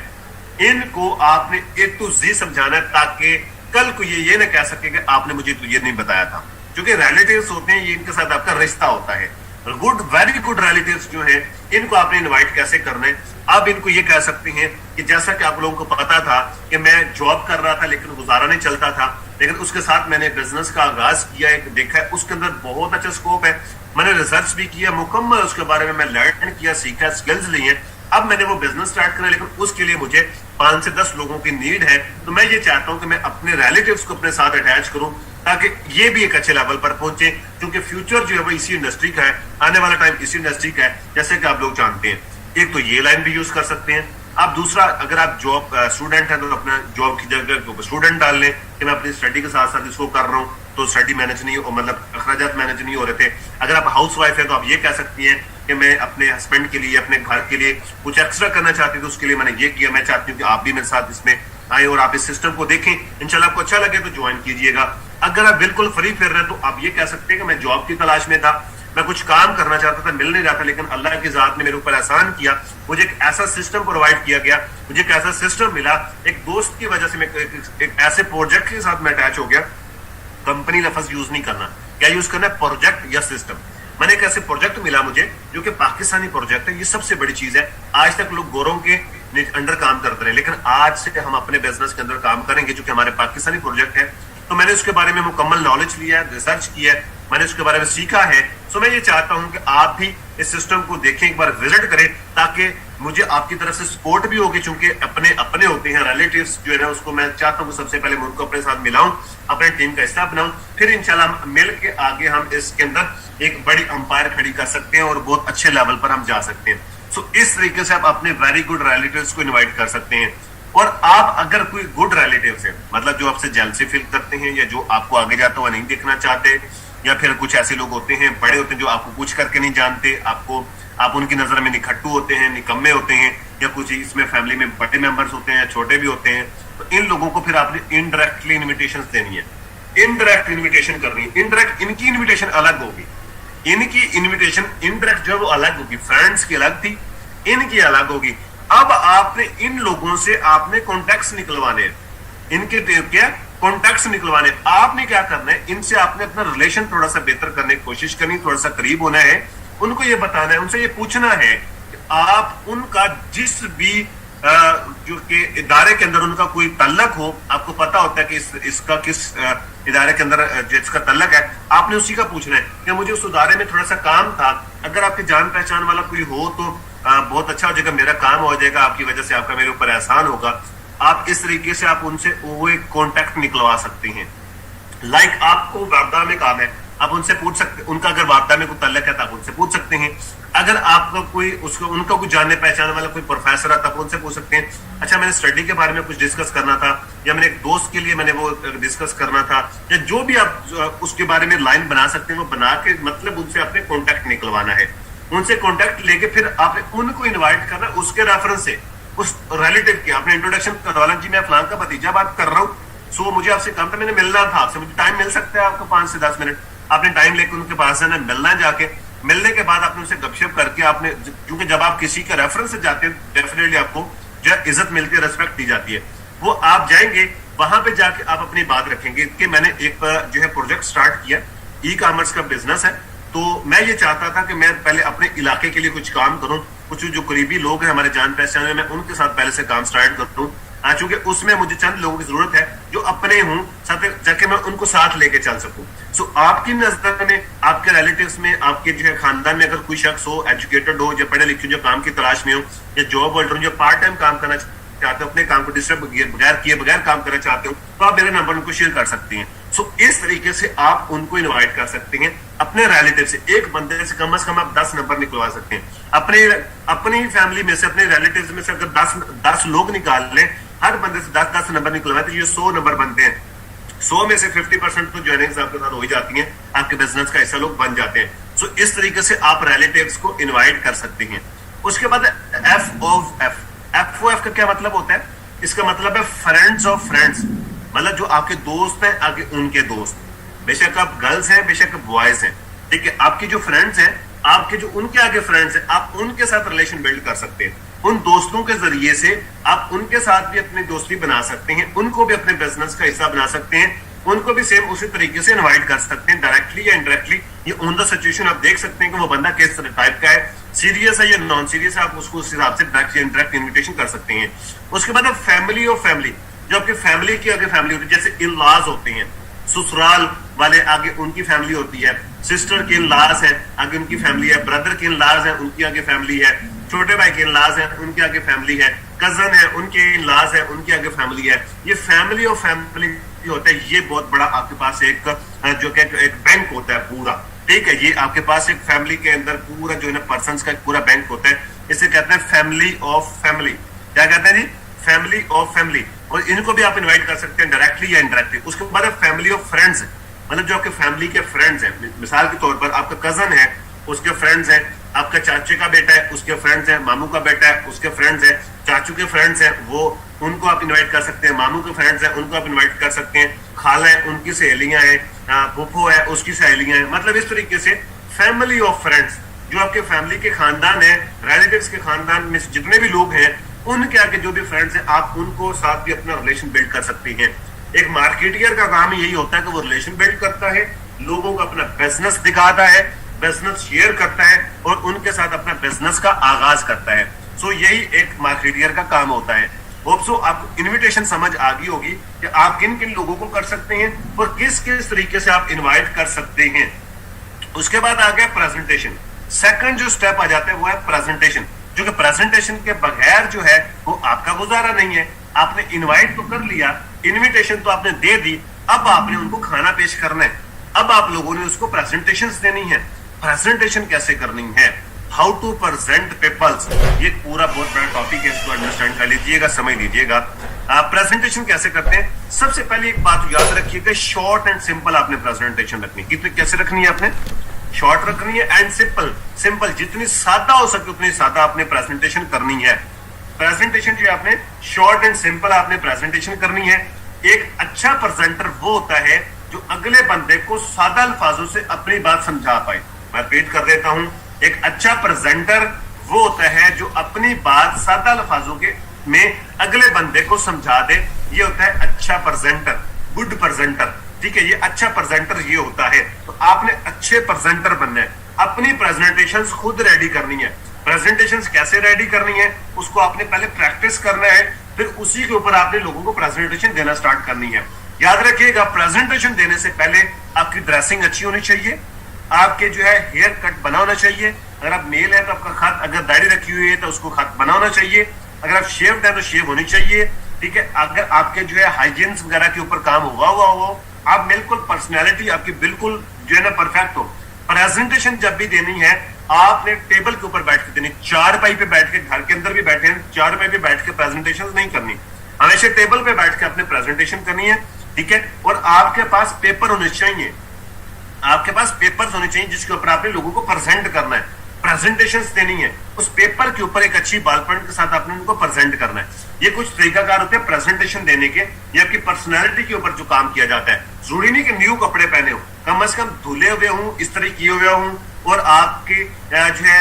इनको आपने A to Z समझाना है, ताकि कल को ये ना कह सके कि आपने मुझे तो ये नहीं बताया था। क्योंकि रिलेटिव्स होते हैं, ये इनके साथ आपका रिश्ता होता है। गुड वेरी गुड रिलेटिव्स जो है, इनको आपने इनवाइट कैसे करना है। आप इनको ये कह सकते हैं कि जैसा कि आप लोगों को पता था कि मैं जॉब कर रहा था लेकिन गुजारा नहीं चलता था, लेकिन उसके साथ मैंने बिजनेस का आगाज किया है, देखा है उसके अंदर बहुत अच्छा स्कोप है, मैंने रिसर्च भी किया मुकम्मल, उसके बारे में मैं लर्न किया, सीखा, स्किल्स ली हैं। अब मैंने वो बिजनेस स्टार्ट करना है, लेकिन उसके लिए मुझे 5 से 10 लोगों की नीड है। तो मैं ये चाहता हूं कि मैं अपने रिलेटिव्स को अपने साथ अटैच करूं, ताकि ये भी एक अच्छे लेवल पर पहुंचे, क्योंकि फ्यूचर जो है वो इसी इंडस्ट्री का है, आने वाला टाइम इसी इंडस्ट्री का है, जैसे कि आप लोग जानते हैं। एक तो ये लाइन भी यूज कर सकते हैं आप। दूसरा, अगर आप जॉब स्टूडेंट हैं तो अपना जॉब की जगह स्टूडेंट डाल लें कि मैं अपनी स्टडी के साथ साथ इसको कर रहा हूं, तो स्टडी मैनेज नहीं हो, मतलब अखराजात मैनेज नहीं हो रहे थे। अगर आप हाउस वाइफ है तो आप ये कह सकती हैं कि मैं अपने हस्बैंड के लिए, अपने घर के लिए कुछ एक्स्ट्रा करना चाहती हूँ, तो उसके लिए मैंने ये किया। मैं चाहती हूँ कि आप भी मेरे साथ इसमें आए और आप इस सिस्टम को देखें, इंशाल्लाह आपको अच्छा लगे तो ज्वाइन कीजिएगा। अगर आप बिल्कुल फ्री फिर रहे हैं तो आप ये कह सकते हैं कि मैं जॉब की तलाश में था, मैं कुछ काम करना चाहता था, मिल नहीं रहा था, लेकिन अल्लाह की जात ने मेरे ऊपर एहसान किया, मुझे एक ऐसा सिस्टम प्रोवाइड किया गया, मुझे एक ऐसा सिस्टम मिला, एक दोस्त की वजह से मैं एक ऐसे प्रोजेक्ट के साथ मैं अटैच हो गया। कंपनी लफ्ज यूज नहीं करना, क्या यूज करना है, प्रोजेक्ट या सिस्टम। मैंने एक ऐसे प्रोजेक्ट मिला मुझे जो कि पाकिस्तानी प्रोजेक्ट है। ये सबसे बड़ी चीज है। आज तक लोग गोरों के अंडर काम करते रहे, लेकिन आज से हम अपने बिजनेस के अंदर काम करेंगे, जो कि हमारे पाकिस्तानी प्रोजेक्ट है। तो मैंने उसके बारे में मुकम्मल नॉलेज लिया है, रिसर्च किया है, मैंने उसके बारे में सीखा है। सो मैं ये चाहता हूं कि आप भी इस सिस्टम को देखें, एक बार विजिट करें, ताकि मुझे आपकी तरफ से सपोर्ट भी होगी, क्योंकि अपने अपने होते हैं रिलेटिव्स जो है ना, उसको मैं चाहता हूं सबसे पहले मैं उनको अपने साथ मिलाऊं, अपने टीम का हिस्सा बनाऊं, फिर इंशाल्लाह मिल के आगे हम इसके अंदर एक बड़ी अंपायर खड़ी कर सकते हैं और बहुत अच्छे लेवल पर हम जा सकते हैं। सो इस तरीके से आप अपने वेरी गुड रिलेटिव्स को इन्वाइट कर सकते हैं। और आप अगर कोई गुड रिलेटिव्स है, मतलब जो आपसे जेलसी फील करते हैं या जो आपको आगे जाता हुआ नहीं देखना चाहते, या फिर कुछ ऐसे लोग होते हैं, बड़े होते हैं जो आपको कुछ करके नहीं जानते, आप उनकी नजर में निखट्टू होते हैं, निकम्मे होते हैं, या कुछ इसमें फैमिली में बड़े मेंबर्स होते हैं या छोटे भी होते हैं, तो इन लोगों को फिर आपने इनडायरेक्टली इन्विटेशन देनी है, इनडायरेक्ट इन्विटेशन करनी है। इनडायरेक्ट इनकी इन्विटेशन अलग होगी, इनकी इन्विटेशन इनडायरेक्ट जो है वो अलग होगी, फ्रेंड्स की अलग थी, इनकी अलग होगी। अब आपने इन लोगों से आपने कॉन्टैक्ट्स निकलवाने हैं, इनके क्या कॉन्टैक्ट्स निकलवाने। आपने क्या करना है, इनसे आपने अपना रिलेशन थोड़ा सा बेहतर करने की कोशिश करनी, थोड़ा सा करीब होना है, उनको ये बताना है, उनसे ये पूछना है कि आप उनका जिस भी जो के इदारे के अंदर उनका कोई तल्लक हो, आपको पता होता है कि इसका किस इदारे के अंदर जिसका तल्लक है, आपने उसी का पूछना है कि मुझे उस इदारे में थोड़ा सा काम था, अगर आपके जान पहचान वाला कोई हो तो बहुत अच्छा हो जाएगा, मेरा काम हो जाएगा, आपकी वजह से आपका मेरे ऊपर एहसान होगा। आप इस तरीके से आप उनसे वो एक कॉन्टैक्ट निकलवा सकते हैं। लाइक आपको वारदा में काम है, आप उनसे पूछ सकते, उनका अगर वारदा में कोई तल्लक है तो आप उनसे पूछ सकते हैं। अगर आपका कोई उनका कोई जानने पहचान वाला कोई प्रोफेसर है, तब उनसे पूछ सकते हैं, अच्छा मैंने स्टडी के बारे में कुछ डिस्कस करना था, या मैंने एक दोस्त के लिए मैंने वो डिस्कस करना था, या जो भी आप उसके बारे में लाइन बना सकते हैं, वो बना के मतलब उनसे अपने कॉन्टैक्ट निकलवाना है। उनसे कॉन्टैक्ट लेके फिर आपने उनको इन्वाइट करना, उसके रेफरेंस से उस रिलेटिव की आपने इंट्रोडक्शन करवाना, जी मैं फलां का भतीजा बात कर रहा हूँ, सो मुझे आपसे काम था, मैंने मिलना था आपसे, मुझे टाइम मिल सकता है आपको 5 से 10 मिनट। आपने टाइम लेकर उनके पास जाना, मिलना, जाके मिलने के बाद आपने उनसे गपशप करके आपने, क्योंकि जब आप किसी के रेफरेंस से जाते हैं डेफिनेटली आपको जो इज्जत मिलती है, रिस्पेक्ट दी जाती है। वो आप जाएंगे वहां पे जाके आप अपनी बात रखेंगे कि मैंने एक जो है प्रोजेक्ट स्टार्ट किया, ई कॉमर्स का बिजनेस है, तो मैं ये चाहता था कि मैं पहले अपने इलाके के लिए कुछ काम करूं, कुछ जो करीबी लोग हैं हमारे जान पहचान में, मैं उनके साथ पहले से काम स्टार्ट करूं, चूंकि उसमें मुझे चंद लोगों की जरूरत है जो अपने हूं, साथ जाके मैं उनको साथ लेके चल सकूं। सो आपकी नजर में, आपके रिलेटिव्स में, आपके जो है खानदान में अगर कोई शख्स हो, एजुकेटेड हो, जो पढ़े लिखे, जो काम की तलाश में हो, या जॉब होल्डर हो, जो पार्ट टाइम काम करना चाहते हो, अपने काम को डिस्टर्ब बगैर किए बगैर काम करना चाहते हो, तो आप मेरे नंबर उनको शेयर कर सकते हैं। सो इस तरीके से आप उनको इनवाइट कर सकते हैं। अपने रिलेटिव से, एक बंदे से कम आप 10 नंबर निकलवा सकते हैं। अपनी फैमिली में से, अपने रिलेटिव्स में से अगर 10 लोग निकाल लें, हर बंदे से 10 नंबर निकलवाए, तो ये 100 नंबर बनते हैं। 100 में से 50% तो ज्वाइनिंग्स आपके साथ हो ही जाती हैं, आपके बिजनेस का हिस्सा लोग बन जाते हैं। सो इस तरीके से आप रिलेटिव्स को इनवाइट कर सकते हैं। उसके बाद FOF का क्या मतलब होता है? इसका मतलब है फ्रेंड्स ऑफ फ्रेंड्स, मतलब जो आपके दोस्त हैं आगे उनके दोस्त, बेशक आप गर्ल्स हैं बेशक बॉयज हैं, ठीक है, आपकी जो फ्रेंड्स हैं, आपके जो उनके आगे फ्रेंड्स हैं, आप उनके साथ रिलेशन बिल्ड कर सकते हैं। उन दोस्तों के जरिए से आप उनके साथ भी अपनी दोस्ती बना सकते हैं, उनको भी अपने बिजनेस का हिस्सा बना सकते हैं, उनको भी सेम उसी तरीके से इनवाइट कर सकते हैं, डायरेक्टली या इनडायरेक्टली। ये ऑन द सिचुएशन आप देख सकते हैं कि वो बंदा किस टाइप का है, सीरियस है या नॉन सीरियस है, आप उसको उस हिसाब से डायरेक्ट या इनडायरेक्ट इन्विटेशन कर सकते हैं। उसके बाद अब फैमिली ऑफ फैमिली, जो आपकी फैमिली की आगे फैमिली होती है, जैसे इन लॉज होते हैं, ससुराल वाले आगे उनकी फैमिली होती है, सिस्टर के इन लॉज है आगे उनकी फैमिली है, ब्रदर के इन लॉज है उनकी आगे फैमिली है, छोटे भाई के इन लॉज है उनके आगे फैमिली है, कजन है उनके इन लॉज है उनके आगे फैमिली है। ये फैमिली ऑफ फैमिली होता है, ये बहुत बड़ा आपके पास एक जो कि एक बैंक होता है पूरा, ठीक है, ये आपके पास एक फैमिली के अंदर पूरा जो है ना पर्संस का पूरा बैंक होता है, इसे कहते हैं फैमिली ऑफ फैमिली। क्या कहते हैं जी? Family of family. और इनको भी आप इनवाइट कर सकते हैं डायरेक्टली या इनडायरेक्टली। उसके बाद फैमिली ऑफ फ्रेंड्स, मतलब जो आपके फैमिली के फ्रेंड्स हैं, मिसाल के तौर पर आपका कजन है उसके फ्रेंड्स हैं, आपका चाचे का बेटा है उसके फ्रेंड्स हैं, मामू का बेटा है उसके फ्रेंड्स हैं, चाचू के फ्रेंड्स हैं वो उनको आप इनवाइट कर सकते हैं, मामू के फ्रेंड्स हैं उनको आप इनवाइट कर सकते हैं, खाला है उनकी सहेलियां हैं, फूफो है उसकी सहेलियां हैं। मतलब इस तरीके से फैमिली ऑफ फ्रेंड्स, जो आपके फैमिली के खानदान है, रिलेटिव्स के खानदान में जितने भी लोग हैं उनके आगे जो भी फ्रेंड्स हैं, आप उनको साथ भी अपना रिलेशन बिल्ड कर सकते हैं। एक मार्केटियर का काम यही होता है कि वो रिलेशन बिल्ड करता है, लोगों को अपना बिजनेस दिखाता है, बिजनेस शेयर करता है और उनके साथ अपना बिजनेस का आगाज करता है। सो यही एक मार्केटियर का काम होता है। होप सो आपको इनविटेशन समझ आ गई होगी कि आप किन किन लोगों को कर सकते हैं और किस किस तरीके से आप इनवाइट कर सकते हैं। उसके बाद आ गया प्रेजेंटेशन। सेकंड जो स्टेप आ जाता है वो है प्रेजेंटेशन, जो कि प्रेजेंटेशन के बगैर जो है वो आपका गुजारा नहीं है। आपने इनवाइट तो कर लिया, इनविटेशन तो आपने दे दी, अब आपने उनको खाना पेश करना है, अब आप लोगों ने उसको प्रेजेंटेशन देनी है। प्रेजेंटेशन कैसे करनी है, हाउ टू प्रेजेंट पीपल्स, ये पूरा बहुत बड़ा टॉपिक है, इसको अंडरस्टैंड कर लीजिएगा, समझ लीजिएगा। प्रेजेंटेशन कैसे करते हैं, सबसे पहले एक बात याद रखिएगा, शॉर्ट एंड सिंपल आपने प्रेजेंटेशन रखनी है। कितनी कैसे रखनी है आपने? शॉर्ट रखनी है एंड सिंपल। सिंपल, जितनी सादा हो सके उतनी सादा आपने प्रेजेंटेशन करनी है। प्रेजेंटेशन जो आपने शॉर्ट एंड सिंपल आपने प्रेजेंटेशन करनी है। एक अच्छा प्रेजेंटर वो होता है जो अगले बंदे को सादा अल्फाजों से अपनी बात समझा पाए। मैं रिपीट कर देता हूं, एक अच्छा प्रेजेंटर वो होता है जो अपनी बात सादा अल्फाजों के में अगले बंदे को समझा दे, ये होता है अच्छा प्रेजेंटर, गुड प्रेजेंटर, ठीक है। ये अच्छा प्रेजेंटर ये होता है। तो आपने अच्छे प्रेजेंटर बनना है, अपनी प्रेजेंटेशंस खुद रेडी करनी है। प्रेजेंटेशंस कैसे रेडी करनी है उसको आपने पहले प्रैक्टिस करना है, फिर उसी के ऊपर आपने लोगों को प्रेजेंटेशन देना स्टार्ट करनी है। याद रखिएगा, प्रेजेंटेशन देने से पहले आपकी ड्रेसिंग अच्छी होनी चाहिए, आपके जो है हेयर कट बना होना चाहिए, अगर आप मेल है तो आपका खत, अगर दाढ़ी रखी हुई है तो उसको खत बना होना चाहिए, अगर आप शेव्ड है तो शेव होनी चाहिए, ठीक है। अगर आपके जो है हाइजीन वगैरह के ऊपर काम हुआ हो, आप बिल्कुल पर्सनैलिटी आपकी बिल्कुल जो है ना परफेक्ट हो। प्रेजेंटेशन जब भी देनी है आपने टेबल के ऊपर बैठ के देनी, चारपाई पे बैठ के, घर के अंदर भी बैठे हैं चारपाई पे बैठ के प्रेजेंटेशन नहीं करनी, हमेशा टेबल पे बैठ के अपने प्रेजेंटेशन करनी है, ठीक है। और आपके पास पेपर होने चाहिए, आपके पास पेपर्स होने चाहिए जिसके ऊपर आपने लोगों को प्रेजेंट करना है, प्रेजेंटेशंस देनी है। उस पेपर के ऊपर एक अच्छी बॉल पेन के साथ आपने उनको प्रेजेंट करना है। ये कुछ तरीकाकार होते हैं प्रेजेंटेशन देने के, ये आपकी पर्सनैलिटी के ऊपर जो काम किया जाता है। जरूरी नहीं कि न्यू कपड़े पहने हो, कम से कम धुले हुए हूं, इस्त्री किए हुए हूं और आपके जो है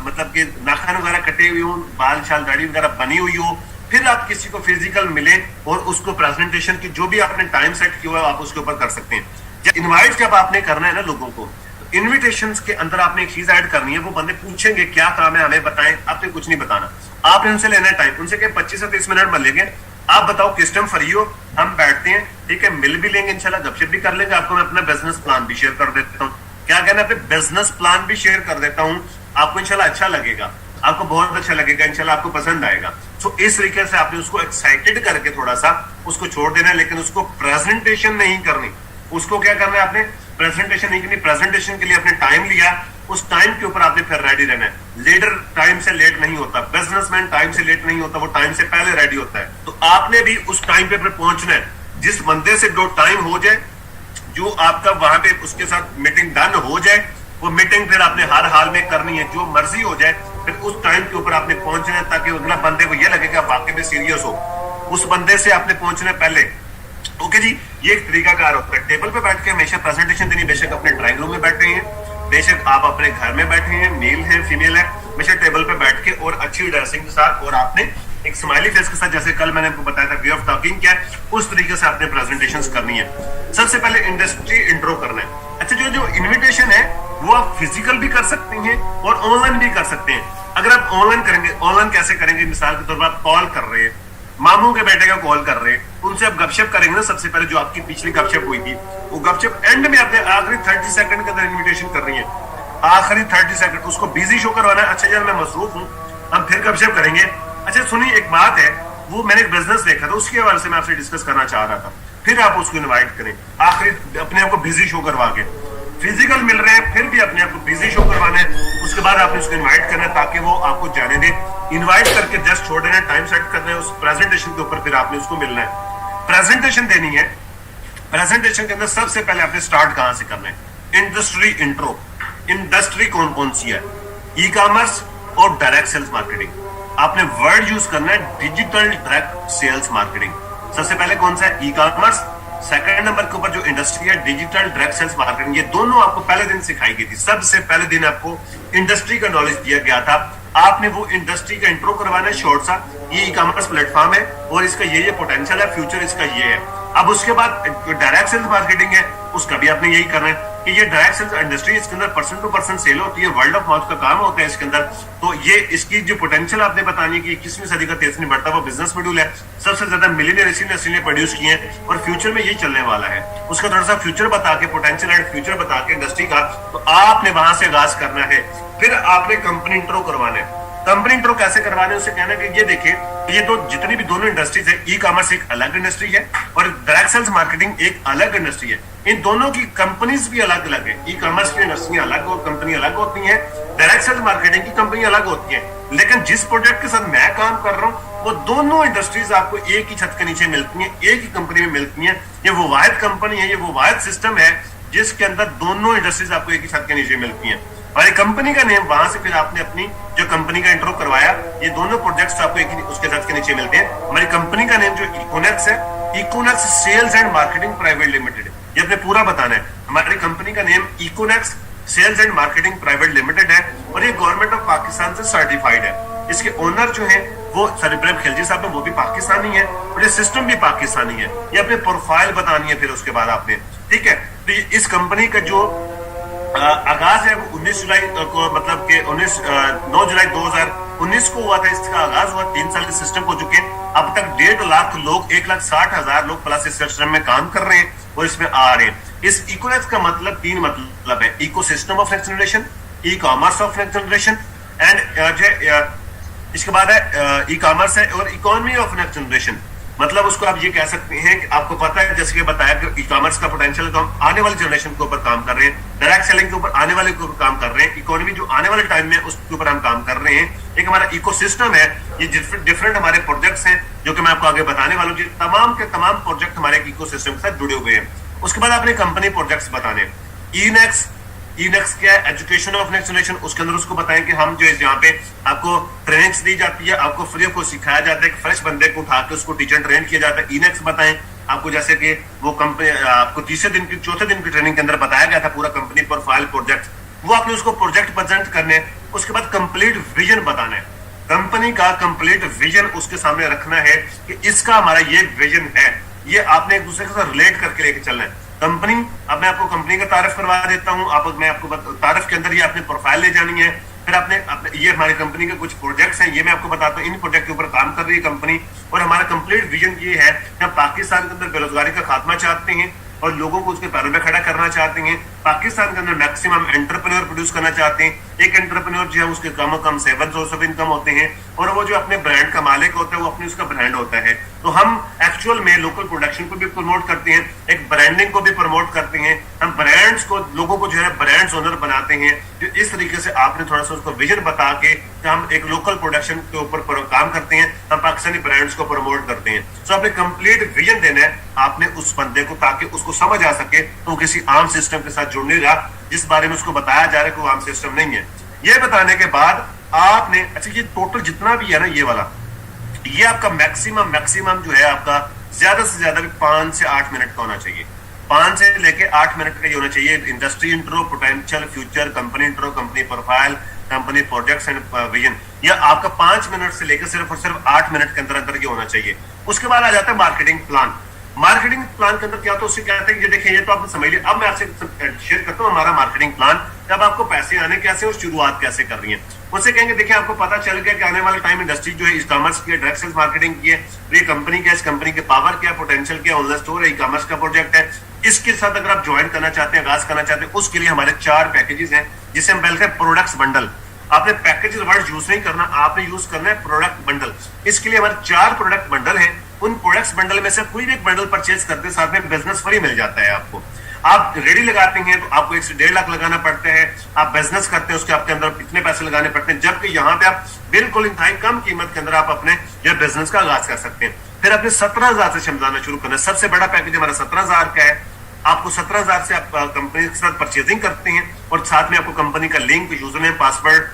मतलब कि नाखून वगैरह कटे हुए हों, बाल शाल दाढ़ी वगैरह बनी हुई हो, फिर आप किसी को फिजिकल मिले और उसको प्रेजेंटेशन की जो भी आपने टाइम सेट किया हुआ आप उसके ऊपर कर सकते हैं। इनवाइट जब आपने करना है ना लोगों को, इनविटेशंस के अंदर आपने एक चीज ऐड करनी है। वो बंदे पूछेंगे क्या काम है हमें बताएं, आपने कुछ नहीं बताना, आपने उनसे लेना है टाइम। उनसे 25 से 30 मिनट मिलेंगे, आप बताओ किस टाइम फ्री हो, हम बैठते हैं, ठीक है, मिल भी लेंगे, इंशाल्लाह गपशप भी कर लेंगे। आपको मैं अपना बिजनेस प्लान भी शेयर कर देता हूँ, क्या कहना है, अपने बिजनेस प्लान भी शेयर कर देता हूँ, आपको इंशाल्लाह अच्छा लगेगा, आपको बहुत अच्छा लगेगा, इंशाल्लाह आपको पसंद आएगा। सो इस तरीके से आपने उसको एक्साइटेड करके थोड़ा सा उसको छोड़ देना है, लेकिन उसको प्रेजेंटेशन नहीं करनी। उसको क्या करना है, आपने प्रेजेंटेशन नहीं करनी, प्रेजेंटेशन के लिए आपने टाइम लिया, उस टाइम के ऊपर आपने फिर रेडी रहना है। लीडर टाइम से लेट नहीं होता, बिजनेसमैन टाइम से लेट नहीं होता, वो टाइम से पहले रेडी होता है। तो आपने भी उस टाइम पे पहुंचना है, जिस बंदे से दो टाइम हो जाए, जो आपका वहां पे उसके साथ मीटिंग डन हो जाए, वो मीटिंग फिर आपने हर हाल में करनी है, जो मर्जी हो जाए, फिर उस टाइम के ऊपर आपने पहुंचना है ताकि अगला बंदे को ये लगे कि आप वाकई में सीरियस हो। उस बंदे से आपने पहुंचना पहले। ओके जी, ये एक तरीकाकार होता है। टेबल पे बैठ के हमेशा प्रेजेंटेशन देनी, बेशक अपने ड्राइंग रूम में बैठे हैं, बेशक आप अपने घर में बैठे हैं, मेल है फीमेल है, बेशक टेबल पे बैठ के और अच्छी ड्रेसिंग के साथ और आपने एक स्माइली फेस के साथ, जैसे कल मैंने आपको बताया था वे ऑफ टॉकिंग क्या है, उस तरीके से आपने प्रेजेंटेशंस करनी है। सबसे पहले इंडस्ट्री इंट्रो करना है। अच्छा, जो इन्विटेशन है वो आप फिजिकल भी कर सकते हैं और ऑनलाइन भी कर सकते हैं। अगर आप ऑनलाइन करेंगे, ऑनलाइन कैसे करेंगे, मिसाल के तौर पर आप कॉल कर रहे हैं, मामू के बेटे का कॉल कर रहे हैं, उनसे आप गपशप करेंगे ना, सबसे पहले जो आपकी पिछली गपशप हुई थी, वो गपशप एंड में आपने आखिरी 30 सेकंड के अंदर इन्विटेशन करनी है, आखिरी 30 सेकंड उसको बिजी शो करवाना है। अच्छा यार मैं मसरूफ हूँ, हम फिर गपशप करेंगे। अच्छा सुनिए, एक बात है, वो मैंने एक बिजनेस देखा था, उसके हवाले से मैं आपसे डिस्कस करना चाह रहा था। फिर आप उसको इन्वाइट करें, आखिरी अपने आप को बिजी शो करवा के, फिजिकल मिल रहे हैं फिर भी अपने आप को बिजी शो करवाना है, उसके बाद आपने उसको इनवाइट करना है ताकि वो आपको जाने दे। इनवाइट करके जस्ट छोड़ देना, टाइम सेट करना है, उस प्रेजेंटेशन के ऊपर फिर आपने उसको मिलना है, प्रेजेंटेशन देनी है। प्रेजेंटेशन के अंदर सबसे पहले आपने स्टार्ट कहां से करना है, इंडस्ट्री इंट्रो। इंडस्ट्री कौन कौन सी है, ई कॉमर्स और डायरेक्ट सेल्स मार्केटिंग। आपने वर्ड यूज करना है डिजिटल डायरेक्ट सेल्स मार्केटिंग। सबसे पहले कौन सा है, ई कॉमर्स, सेकंड नंबर के ऊपर जो इंडस्ट्री है डिजिटल डायरेक्ट सेल्स मार्केटिंग। ये दोनों आपको पहले दिन सिखाई गई थी। सबसे पहले दिन आपको इंडस्ट्री का नॉलेज दिया गया था, आपने वो इंडस्ट्री का इंट्रो करवाना है शॉर्ट सा, ये ई कॉमर्स प्लेटफॉर्म है और इसका ये पोटेंशियल है, फ्यूचर इसका ये है। अब उसके बाद जो डायरेक्ट सेल्स मार्केटिंग है उसका भी आपने यही करना है कि ये डायरेक्ट सेल्स इंडस्ट्री, इसके अंदर पर्सन टू पर्सन सेल होती है, वर्ल्ड ऑफ माउथ का काम होता है इसके अंदर। तो ये इसकी जो पोटेंशियल आपने बतानी है कि 21वीं सदी का तेज नहीं बढ़ता हुआ बिजनेस मॉड्यूल है, सबसे ज्यादा मिलियनियर इसी ने प्रोड्यूस किए हैं और फ्यूचर में यही चलने वाला है। उसका थोड़ा सा फ्यूचर बता के, पोटेंशियल एंड फ्यूचर बता के इंडस्ट्री का, तो आपने वहां से आगाज करना है। फिर आपने कंपनी इंट्रो करवाना है। कंपनी इंट्रो कैसे करवाने, उसे कहना कि ये देखिए, ये तो जितनी भी दोनों इंडस्ट्रीज है, ई कॉमर्स एक अलग इंडस्ट्री है और डायरेक्ट सेल्स मार्केटिंग एक अलग इंडस्ट्री है। इन दोनों की कंपनीज भी अलग अलग है। ई कॉमर्स की इंडस्ट्री अलग और कंपनी अलग होती है, डायरेक्ट सेल्स मार्केटिंग की कंपनी अलग होती है। लेकिन जिस प्रोजेक्ट के साथ मैं काम कर रहा हूँ वो दोनों इंडस्ट्रीज आपको एक ही छत के नीचे मिलती है, एक ही कंपनी में मिलती है। ये वो वाहिद कंपनी है, ये वो वाहिद सिस्टम है जिसके अंदर दोनों इंडस्ट्रीज आपको एक ही छत के नीचे मिलती है। हमारी कंपनी का नेम, वहां से फिर आपने अपनी जो कंपनी का इंट्रो करवाया, ये दोनों प्रोजेक्ट्स आपको एक ही उसके छत के नीचे मिलते हैं। हमारी कंपनी का नेम जो इकोनेक्स है, Econex sales and marketing private limited, ये अपने पूरा बताना है। हमारी कंपनी का name Econex sales and marketing private limited है और ये गवर्नमेंट ऑफ पाकिस्तान से सर्टिफाइड है। इसके ओनर जो है वो सर इब्राहिम खिलजी साहब है, वो भी पाकिस्तानी है और ये सिस्टम भी पाकिस्तानी है। ये अपने प्रोफाइल बतानी है फिर उसके बाद आपने, ठीक है। तो इस कंपनी का जो आगाज है वो 19 जुलाई को, मतलब के 9 जुलाई 2019 को हुआ था। इसका आगाज हुआ, 3 साल के सिस्टम हो चुके हैं। अब तक 1.5 लाख लोग, 1,60,000 लोग प्लस इस सिस्टम में काम कर रहे हैं और इसमें आ रहे हैं। इस इकोनेक्स का मतलब 3 मतलब है, ecosystem of next generation, ecommerce of next generation and इसके बाद है ई कॉमर्स है और इकोनॉमी ऑफ नेक्स्ट जनरेशन। मतलब उसको आप ये कह सकते हैं कि आपको पता है, जैसे कि बताया कि ई कॉमर्स का पोटेंशियल, तो हम आने वाली जनरेशन के ऊपर काम कर रहे हैं, डायरेक्ट सेलिंग के ऊपर आने वाले के ऊपर काम कर रहे हैं, इकोनॉमी जो आने वाले टाइम में उसके ऊपर हम काम कर रहे हैं। एक हमारा इकोसिस्टम है, ये डिफरेंट हमारे प्रोजेक्ट्स हैं जो कि मैं आपको आगे बताने वाला हूँ। तमाम के तमाम प्रोजेक्ट हमारे इकोसिस्टम के साथ जुड़े हुए हैं। उसके बाद आपने कंपनी प्रोजेक्ट्स बताने। ईनेक्स क्या है, एजुकेशन ऑफ नेक्स्ट जनरेशन। उसके अंदर उसको बताएं कि हम जो है यहाँ पे आपको ट्रेनिंग्स दी जाती है, आपको फ्री को सिखाया जाता है, फ्रेश बंदे को उठा के उसको टीचर ट्रेन किया जाता है। ईनेक्स बताएं आपको, जैसे कि वो कंपनी आपको तीसरे दिन की, चौथे दिन की ट्रेनिंग के अंदर बताया गया था पूरा कंपनी प्रोफाइल प्रोजेक्ट, वो आपने उसको प्रोजेक्ट प्रेजेंट करने। उसके बाद कंप्लीट विजन बताना है, कंपनी का कंप्लीट विजन उसके सामने रखना है कि इसका हमारा ये विजन है, ये आपने एक दूसरे के साथ रिलेट करके लेके चलना है। कंपनी, अब मैं आपको कंपनी का तारफ करवा देता हूँ, मैं आपको तारफ के अंदर ये आपने प्रोफाइल ले जानी है। फिर आपने ये हमारी कंपनी के कुछ प्रोजेक्ट्स हैं, ये मैं आपको बताता हूँ। इन प्रोजेक्ट के ऊपर काम कर रही है कंपनी और हमारा कंप्लीट विजन ये है कि हम पाकिस्तान के अंदर बेरोजगारी का खात्मा चाहते हैं और लोगों को उसके पैरों में खड़ा करना चाहते हैं। पाकिस्तान के अंदर मैक्सिमम एंटरप्रेन्योर प्रोड्यूस करना चाहते हैं। एक एंटरप्रेन्योर जो है उसके कम कम 7 सोर्स ऑफ इनकम होते हैं और वो जो अपने ब्रांड का मालिक होता है वो अपनी उसका ब्रांड होता है। तो हम एक्चुअल में लोकल प्रोडक्शन को भी प्रमोट करते हैं, एक ब्रांडिंग को भी प्रमोट करते हैं। हम ब्रांड्स को, लोगों को जो है ब्रांड्स ओनर बनाते हैं। जो इस तरीके से आपने थोड़ा सा उसको विजन बता के हम एक लोकल प्रोडक्शन के ऊपर काम करते हैं, हम पाकिस्तानी ब्रांड्स को प्रमोट करते हैं। सो आपने कंप्लीट विजन देना है आपने उस बंदे को, ताकि उसको समझ आ सके तो किसी आम सिस्टम के साथ जुड़ने का, जिस बारे में उसको बताया जा रहा है कि वो आम सिस्टम नहीं है। ये बताने के बाद आपने, अच्छा ये टोटल जितना भी है ना, ये वाला ये आपका मैक्सिमम जो है आपका ज्यादा से ज्यादा भी 5 से 8 मिनट का होना चाहिए। 5 से लेके 8 मिनट का ये होना चाहिए। Industry intro, potential, future, company intro, company profile, company projects and vision, या आपका 5 मिनट से लेकर सिर्फ और सिर्फ 8 मिनट के अंदर अंदर ये होना चाहिए। उसके बाद आ जाता है मार्केटिंग प्लान। मार्केटिंग प्लान के अंदर क्या होता है, उससे क्या होता है, ये देखिए, ये तो आपने समझ लिया। अब मैं आपसे शेयर करता हूँ हमारा मार्केटिंग प्लान, जब आपको पैसे आने कैसे और शुरुआत कैसे कर रही है। उससे कहेंगे देखिए आपको पता चल गया कि आने वाले टाइम इंडस्ट्री जो है ई कॉमर्स की है, डायरेक्ट सेल्स मार्केटिंग की है, ये कंपनी क्या है, इस कंपनी के पावर क्या, पोटेंशियल क्या, ऑनलाइन स्टोर है, ई कॉमर्स का प्रोजेक्ट है। इसके साथ अगर आप ज्वाइन करना चाहते हैं, आगाज करना चाहते हैं, उसके लिए हमारे 4 पैकेजेस हैं जिसे हम बोलते हैं प्रोडक्ट्स बंडल। आपने पैकेजेस वर्ड यूज नहीं करना, आपने यूज करना है प्रोडक्ट बंडल। इसके लिए हमारे 4 प्रोडक्ट बंडल हैं। उन प्रोडक्ट्स बंडल में से कोई भी एक बंडल परचेज करते हैं, साथ में बिजनेस फ्री मिल जाता है आपको। आप रेडी लगाते हैं तो आपको 1 से 1.5 लाख लगाना पड़ता है। आप बिजनेस करते हैं उसके आपके अंदर कितने पैसे लगाने पड़ते हैं, जबकि यहाँ पे आप बिल्कुल इंतहाई कम कीमत के अंदर आप अपने यह बिजनेस का आगाज कर सकते हैं। फिर आपने 17,000 से समझाना शुरू करना है। सबसे बड़ा पैकेज हमारा 17,000 का है। आपको 17,000 से आप कंपनी के साथ परचेजिंग करते हैं और साथ में आपको कंपनी का link, user name, password,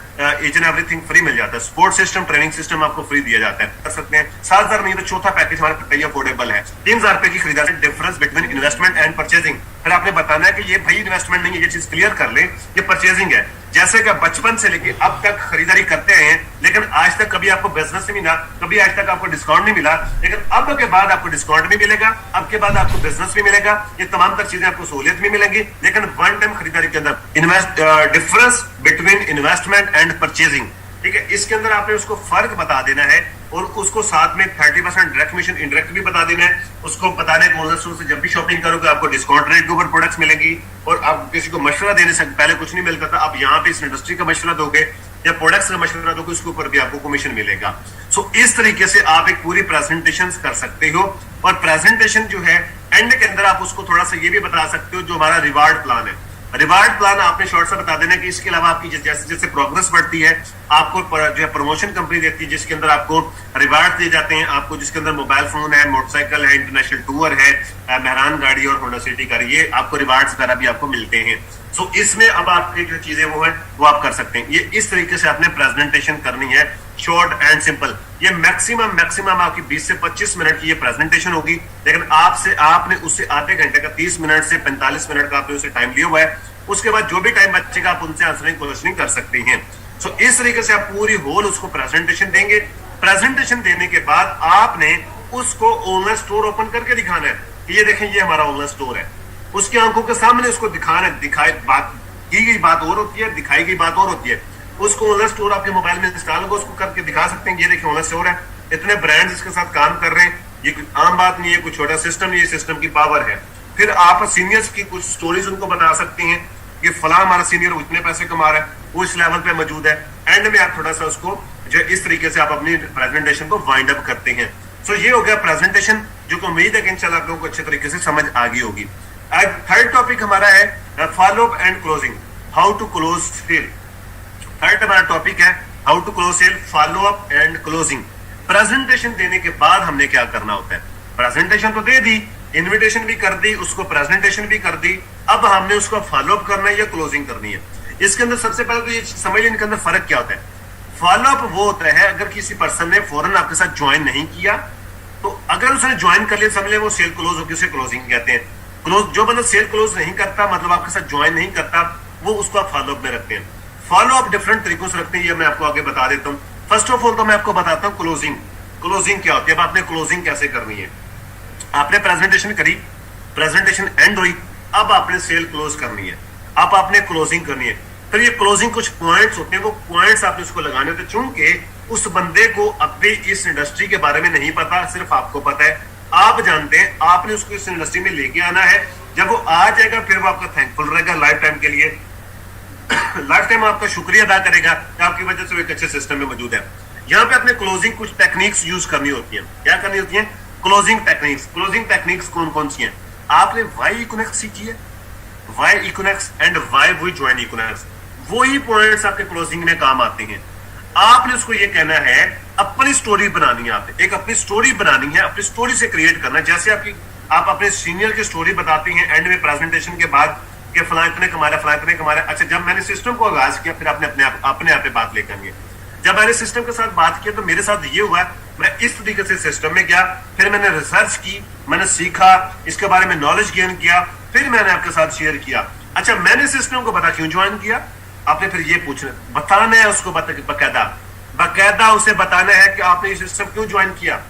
each and everything free मिल जाता है। सपोर्ट सिस्टम, ट्रेनिंग सिस्टम आपको फ्री दिया जाता है, कर सकते हैं। 7,000 नहीं तो चौथा पैकेज हमारा कतई अफोर्डेबल है। 3,000 रुपए की खरीदारी, difference between investment and purchasing. फिर आपने बताना है कि ये भाई इन्वेस्टमेंट नहीं है, ये चीज क्लियर कर ले, ये परचेजिंग है। जैसे कि बचपन से लेके अब तक खरीदारी करते हैं, लेकिन आज तक कभी आपको बिजनेस नहीं मिला, कभी आज तक आपको डिस्काउंट नहीं मिला, लेकिन अब के बाद आपको डिस्काउंट भी मिलेगा, अब के बाद आपको बिजनेस भी मिलेगा। ये तमाम तर चीजें आपको सहूलियत भी मिलेंगी, लेकिन वन टाइम खरीदारी के अंदर difference between investment and purchasing, ठीक है, इसके अंदर आपने उसको फर्क बता देना है और उसको साथ में 30% डायरेक्ट कमीशन, इनडायरेक्ट भी बता देना है। उसको बताने को ऑनलाइन स्टोर से जब भी शॉपिंग करोगे आपको डिस्काउंट रेट के ऊपर प्रोडक्ट्स मिलेंगी और आप किसी को मशवरा देने से पहले कुछ नहीं मिलता था, अब यहाँ पे इस इंडस्ट्री का मशवरा दोगे या प्रोडक्ट्स का मशवरा दोगे, उसके ऊपर भी आपको कमीशन मिलेगा। सो इस तरीके से आप एक पूरी प्रेजेंटेशन कर सकते हो और प्रेजेंटेशन जो है एंड के अंदर आप उसको थोड़ा सा ये भी बता सकते हो जो हमारा रिवार्ड प्लान है। रिवार्ड प्लान आपने शॉर्ट से बता देना कि इसके अलावा आपकी जैसे जैसे प्रोग्रेस बढ़ती है आपको जो है प्रमोशन कंपनी देती है, जिसके अंदर आपको रिवार्ड दिए जाते हैं, आपको जिसके अंदर मोबाइल फोन है, मोटरसाइकिल है, इंटरनेशनल टूर है, मेहरान गाड़ी और होंडा सिटी गाड़ी, ये आपको रिवार्ड्स वगैरह भी आपको मिलते हैं। सो इसमें अब आपकी जो चीजें वो है वो आप कर सकते हैं। ये इस तरीके से आपने प्रेजेंटेशन करनी है, शॉर्ट एंड सिंपल। ये मैक्सिमम आपकी 20 से 25 मिनट की ये प्रेजेंटेशन होगी, लेकिन आपने उससे आधे घंटे का 30 मिनट से 45 मिनट का आपने उसे टाइम लिया हुआ है। उसके बाद जो भी टाइम बचेगा आप उनसे आंसरिंग क्वेश्चनिंग कर सकते हैं। सो इस तरीके से आप पूरी होल उसको प्रेजेंटेशन देंगे। प्रेजेंटेशन देने के बाद आपने उसको ऑनलाइन स्टोर ओपन करके दिखाना है कि ये देखें ये हमारा ऑनलाइन स्टोर है। उसकी आंखों के सामने उसको दिखाना है। दिखाई बात की गई बात और होती है, दिखाई गई बात और होती है। उसको ऑनलाइन स्टोर आपके मोबाइल में इंस्टॉल होगा, उसको करके दिखा सकते हैं ये देखिए ऑनलाइन स्टोर है, इतने ब्रांड्स इसके साथ काम कर रहे हैं। ये कोई आम बात नहीं है, कोई छोटा सिस्टम नहीं है, सिस्टम की पावर है। फिर आप सीनियर्स की कुछ स्टोरीज उनको बता सकते हैं कि फला हमारा सीनियर इतने पैसे कमा रहा है, वो इस लेवल पे मौजूद है। एंड में आप थोड़ा सा उसको जो इस तरीके से आप अपनी प्रेजेंटेशन को वाइंड अप करते हैं। सो ये हो गया प्रेजेंटेशन, जो कि उम्मीद है कि इंशाल्लाह आप लोगों को अच्छे तरीके से समझ आ गई होगी। थर्ड टॉपिक हमारा है follow up and closing, how to close sale. Third हमारा टॉपिक है how to close sale, follow up and closing. Presentation देने के बाद हमने क्या करना होता है, प्रेजेंटेशन तो दे दी, इन्विटेशन भी कर दी, उसको प्रेजेंटेशन भी कर दी, अब हमने उसको फॉलो अप करना है या क्लोजिंग करनी है। इसके अंदर सबसे पहले तो ये समझ लें इनके अंदर फर्क क्या होता है। फॉलो अप वो होता है अगर किसी पर्सन ने फौरन आपके साथ ज्वाइन नहीं किया, तो अगर उसने ज्वाइन कर लिया समझ ले वो सेल क्लोज होगी, उसे क्लोजिंग कहते हैं। क्लोज जो बंदा सेल क्लोज नहीं करता, मतलब आपके साथ ज्वाइन नहीं करता, वो उसको आप फॉलो अप में रखते हैं। फॉलो अप डिफरेंट तरीकों से रखते हैं, ये मैं आपको आगे बता देता हूँ। फर्स्ट ऑफ ऑल तो मैं आपको बताता हूँ क्लोजिंग। क्लोजिंग क्या होती है, अब आपने क्लोजिंग कैसे करनी है। आपने प्रेजेंटेशन करी, प्रेजेंटेशन एंड हुई, अब आपने सेल क्लोज करनी है, अब आपने क्लोजिंग करनी है। फिर ये क्लोजिंग कुछ पॉइंट्स होते हैं, वो पॉइंट्स आपने उसको लगाने होते हैं। चूंकि उस बंदे को अब भी इस इंडस्ट्री के बारे में नहीं पता, सिर्फ आपको पता है, आप जानते हैं, आपने उसको इस इंडस्ट्री में लेके आना है। जब वो आ जाएगा फिर वो आपका थैंकफुल रहेगा लाइफ टाइम के लिए, लाइफ टाइम आपका शुक्रिया अदा करेगा कि आपकी वजह से वो एक अच्छे सिस्टम में मौजूद है। यहाँ पे अपने क्लोजिंग कुछ टेक्निक्स यूज करनी होती है। क्या करनी होती है, क्लोजिंग टेक्निक्स। क्लोजिंग टेक्निक्स कौन कौन सी हैं, आपने वाई इकोनॉमिक्स सीखी है, वाई इकोनॉमिक्स एंड वाई वही ज्वाइन इकोनॉमिक्स, वही पॉइंट्स आपके क्लोजिंग में काम आते हैं। आपने उसको ये कहना है, अपनी स्टोरी बनानी है, आपने एक अपनी स्टोरी बनानी है, अपनी स्टोरी से क्रिएट करना है। जैसे आप अपने सीनियर की स्टोरी बताते हैं एंड में प्रेजेंटेशन के बाद कि फलां इतने कमा रहा, फलां इतने कमा रहा। अच्छा, जब मैंने सिस्टम को आगाज किया फिर आपने अपने आप पे बात लेकर गए। जब मैंने सिस्टम के साथ बात किया तो मेरे साथ ये हुआ, मैं इस तरीके से सिस्टम में गया, फिर मैंने रिसर्च की, मैंने सीखा, इसके बारे में नॉलेज गेन किया, फिर मैंने आपके साथ शेयर किया। अच्छा, मैंने सिस्टम को पता क्यों ज्वाइन किया? आपने फिर ये पूछना, बताना है उसको, बकायदा बकायदा उसे बताना है कि आपने ये सिस्टम क्यों ज्वाइन किया।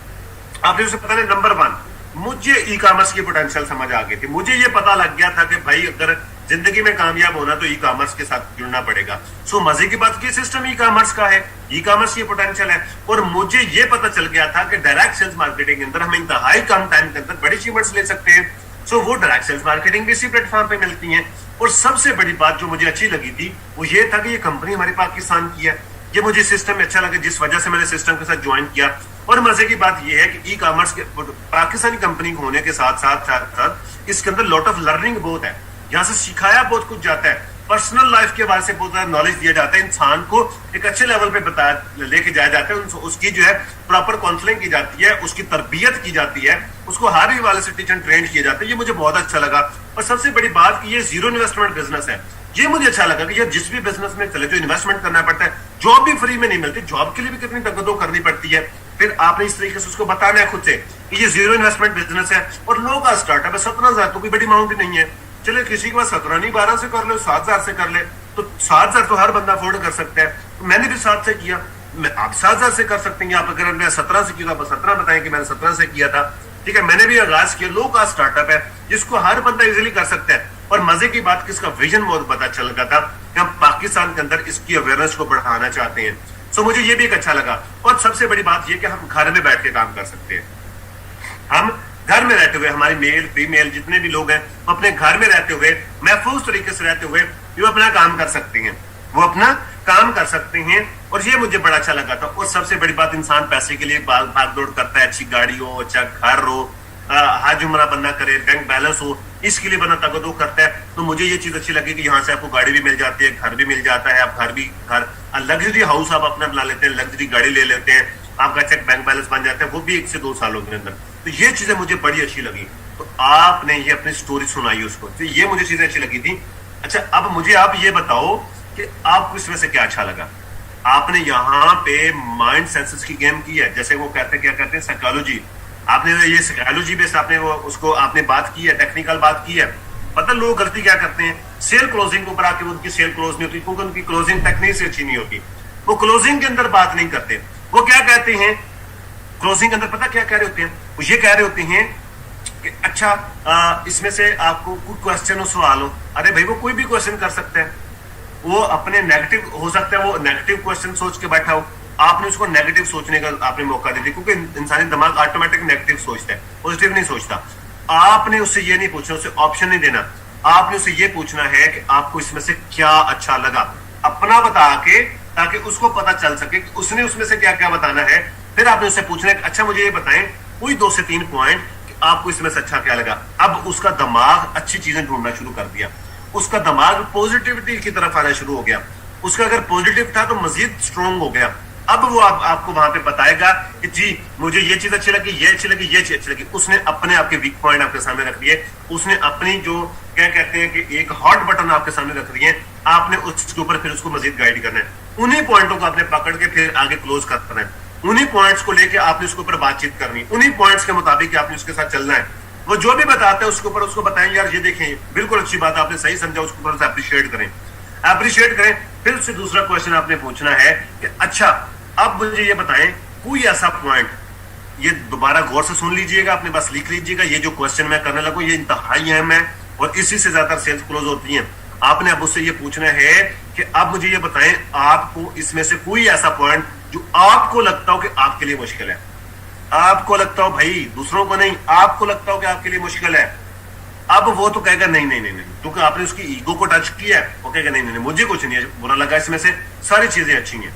आपने उसे बताना, नंबर 1, मुझे ई कॉमर्स की पोटेंशियल समझ आ गई थी। मुझे ये पता लग गया था कि भाई अगर जिंदगी में कामयाब होना तो ई कॉमर्स के साथ जुड़ना पड़ेगा। सो मजे की बात की सिस्टम ई कॉमर्स का है, ई कॉमर्स की पोटेंशियल है। और मुझे ये पता चल गया था कि डायरेक्ट सेल्स मार्केटिंग के अंदर हम इंतहाई कम टाइम के अंदर बड़ी अचीवमेंट्स ले सकते हैं। सो वो डायरेक्ट सेल्स मार्केटिंग भी इसी प्लेटफॉर्म पे मिलती है। और सबसे बड़ी बात जो मुझे अच्छी लगी थी वो ये था कि ये कंपनी हमारे पाकिस्तान की है। ये मुझे सिस्टम में अच्छा लगा, जिस वजह से मैंने सिस्टम के साथ ज्वाइन किया। और मजे की बात यह है कि ई कॉमर्स के पाकिस्तानी कंपनी होने के साथ साथ इसके अंदर लॉट ऑफ लर्निंग बहुत है। यहाँ से सिखाया बहुत कुछ जाता है, पर्सनल लाइफ के बारे से बहुत ज्यादा नॉलेज दिया जाता है, इंसान को एक अच्छे लेवल पे बताया लेके जाया जाता है, उसकी जो है प्रॉपर काउंसलिंग की जाती है, उसकी तरबियत की जाती है, उसको हर हवाले से टीचर ट्रेन किए जाते हैं। ये मुझे बहुत अच्छा लगा। और सबसे बड़ी बात कि ये जीरो इन्वेस्टमेंट बिजनेस है। ये मुझे अच्छा लगा कि यार जिस भी बिजनेस में चले जो इन्वेस्टमेंट करना पड़ता है, जॉब भी फ्री में नहीं मिलती, जॉब के लिए भी कितनी तकदो करनी पड़ती है। फिर आपने इस तरीके से उसको बताना है खुद से कि ये जीरो इन्वेस्टमेंट बिजनेस है और लो का स्टार्टअप है। 17,000 तो कोई बड़ी अमाउंट नहीं है। चले किसी के पास 17 नहीं 12 से कर ले, 7,000 से कर ले, तो 7,000 तो हर बंदा अफोर्ड कर सकता है। तो मैंने भी 7 से किया, आप 7,000 से कर सकते हैं। आप अगर मैं 17 से किया तो आप 17 बताएं कि मैंने 17 से किया था। ठीक है, मैंने भी आगाज किया। लो का स्टार्टअप है जिसको हर बंदा इजीली कर सकता है। और मजे की बात कि इसका विजन बहुत पता चल गया था कि हम पाकिस्तान के अंदर इसकी अवेयरनेस को बढ़ाना चाहते हैं। सो मुझे ये भी एक अच्छा लगा। और सबसे बड़ी बात ये कि हम घर में बैठ के काम कर सकते हैं। हम घर में रहते हुए, हमारे मेल फीमेल जितने भी लोग हैं, अपने घर में रहते हुए, महफूज तरीके से रहते हुए वो अपना काम कर सकते हैं, वो अपना काम कर सकते हैं। और ये मुझे बड़ा अच्छा लगा था। और सबसे बड़ी बात, इंसान पैसे के लिए भाग दौड़ करता है, अच्छी गाड़ी हो, अच्छा घर हो, हाज उमरा बंदा करे, बैंक बैलेंस हो, इसके लिए बंदा तगदो करता है। तो मुझे ये चीज अच्छी लगी कि यहाँ से आपको गाड़ी भी मिल जाती है, घर भी मिल जाता है, आप घर लग्जरी हाउस आप अपना बना लेते हैं, लग्जरी गाड़ी ले लेते हैं, आपका चेक बैंक बैलेंस बन जाता है, वो भी 1 से 2 सालों के अंदर। तो ये चीजें मुझे बड़ी अच्छी लगी। तो आपने ये अपनी स्टोरी सुनाई उसको, तो ये मुझे चीजें अच्छी लगी थी। अच्छा, अब मुझे आप ये बताओ कि आपको इसमें से क्या अच्छा लगा। आपने यहाँ पे माइंड सेंसेस की गेम की है, जैसे वो कहते हैं, क्या कहते हैं, साइकोलॉजी। आपने ये साइकोलॉजी बेस आपने वो उसको आपने बात की है, टेक्निकल बात की है। पता लोग गलती क्या करते हैं, सेल क्लोजिंग के ऊपर आके उनकी सेल क्लोज नहीं होती क्योंकि उनकी क्लोजिंग टेक्निक से अच्छी नहीं होती। वो क्लोजिंग के अंदर बात नहीं करते। वो क्या कहते हैं क्लोजिंग के अंदर, पता क्या कह रहे होते हैं, वो ये कह रहे होते हैं कि अच्छा इसमें से आपको कोई क्वेश्चन हो, सवाल हो। अरे भाई, वो कोई भी क्वेश्चन कर सकता है, वो अपने नेगेटिव हो सकता है, वो नेगेटिव क्वेश्चन सोच के बैठा हो, आपने उसको नेगेटिव सोचने का आपने मौका दे दिया, क्योंकि इंसानी दिमाग ऑटोमेटिक नेगेटिव सोचता है, पॉजिटिव नहीं सोचता। आपने उससे ये नहीं पूछना, उसे ऑप्शन नहीं देना, आपने उससे ये पूछना है कि आपको इसमें से क्या अच्छा लगा, अपना बता के, ताकि उसको पता चल सके कि उसने उसमें से क्या क्या बताना है। फिर आपने उससे पूछना है कि अच्छा मुझे ये बताएं कोई 2 से 3 पॉइंट कि आपको इसमें से अच्छा क्या लगा। अब उसका दिमाग अच्छी चीजें ढूंढना शुरू कर दिया, उसका दिमाग पॉजिटिविटी की तरफ आना शुरू हो गया। उसका अगर पॉजिटिव था तो मजीद स्ट्रॉन्ग हो गया। अब वो आपको वहां पे बताएगा कि जी मुझे ये चीज अच्छी लगी, ये अच्छी लगी, ये चीज अच्छी लगी। उसने अपने आपके वीक पॉइंट आपके सामने रख दिए, उसने अपनी जो क्या कहते हैं कि एक हॉट बटन आपके सामने रख दिए, आपने उसके ऊपर फिर उसको मजीद गाइड करना है। उन्हीं पॉइंटों को आपने पकड़ के फिर आगे क्लोज करना है, उन्हीं पॉइंट्स को लेके आपने उसके ऊपर बातचीत करनी, उन्हीं पॉइंट्स के मुताबिक आपने उसके साथ चलना है। वो जो भी बताते हैं उसके ऊपर उसको बताएं, यार ये देखें बिल्कुल अच्छी बात आपने सही समझा, उसके ऊपर अप्रिशिएट करें, अप्रिशिएट करें। फिर उससे दूसरा क्वेश्चन आपने पूछना है कि अच्छा अब मुझे ये बताएं कोई ऐसा पॉइंट, ये दोबारा गौर से सुन लीजिएगा, अपने पास लिख लीजिएगा, ये जो क्वेश्चन मैं करने लगूं ये इंतहाई अहम है और इसी से ज्यादा सेल्स क्लोज होती हैं। आपने अब उससे ये पूछना है कि अब मुझे ये बताएं आपको इसमें से कोई ऐसा पॉइंट जो आपको लगता हो कि आपके लिए मुश्किल है, आपको लगता हो भाई, दूसरों को नहीं, आपको लगता हो कि आपके लिए मुश्किल है। अब वो तो कहेगा नहीं नहीं नहीं नहीं, क्योंकि आपने उसकी ईगो को टच किया है, वो कहेगा नहीं नहीं नहीं मुझे कुछ नहीं है बुरा लगा, इसमें से सारी चीजें अच्छी हैं,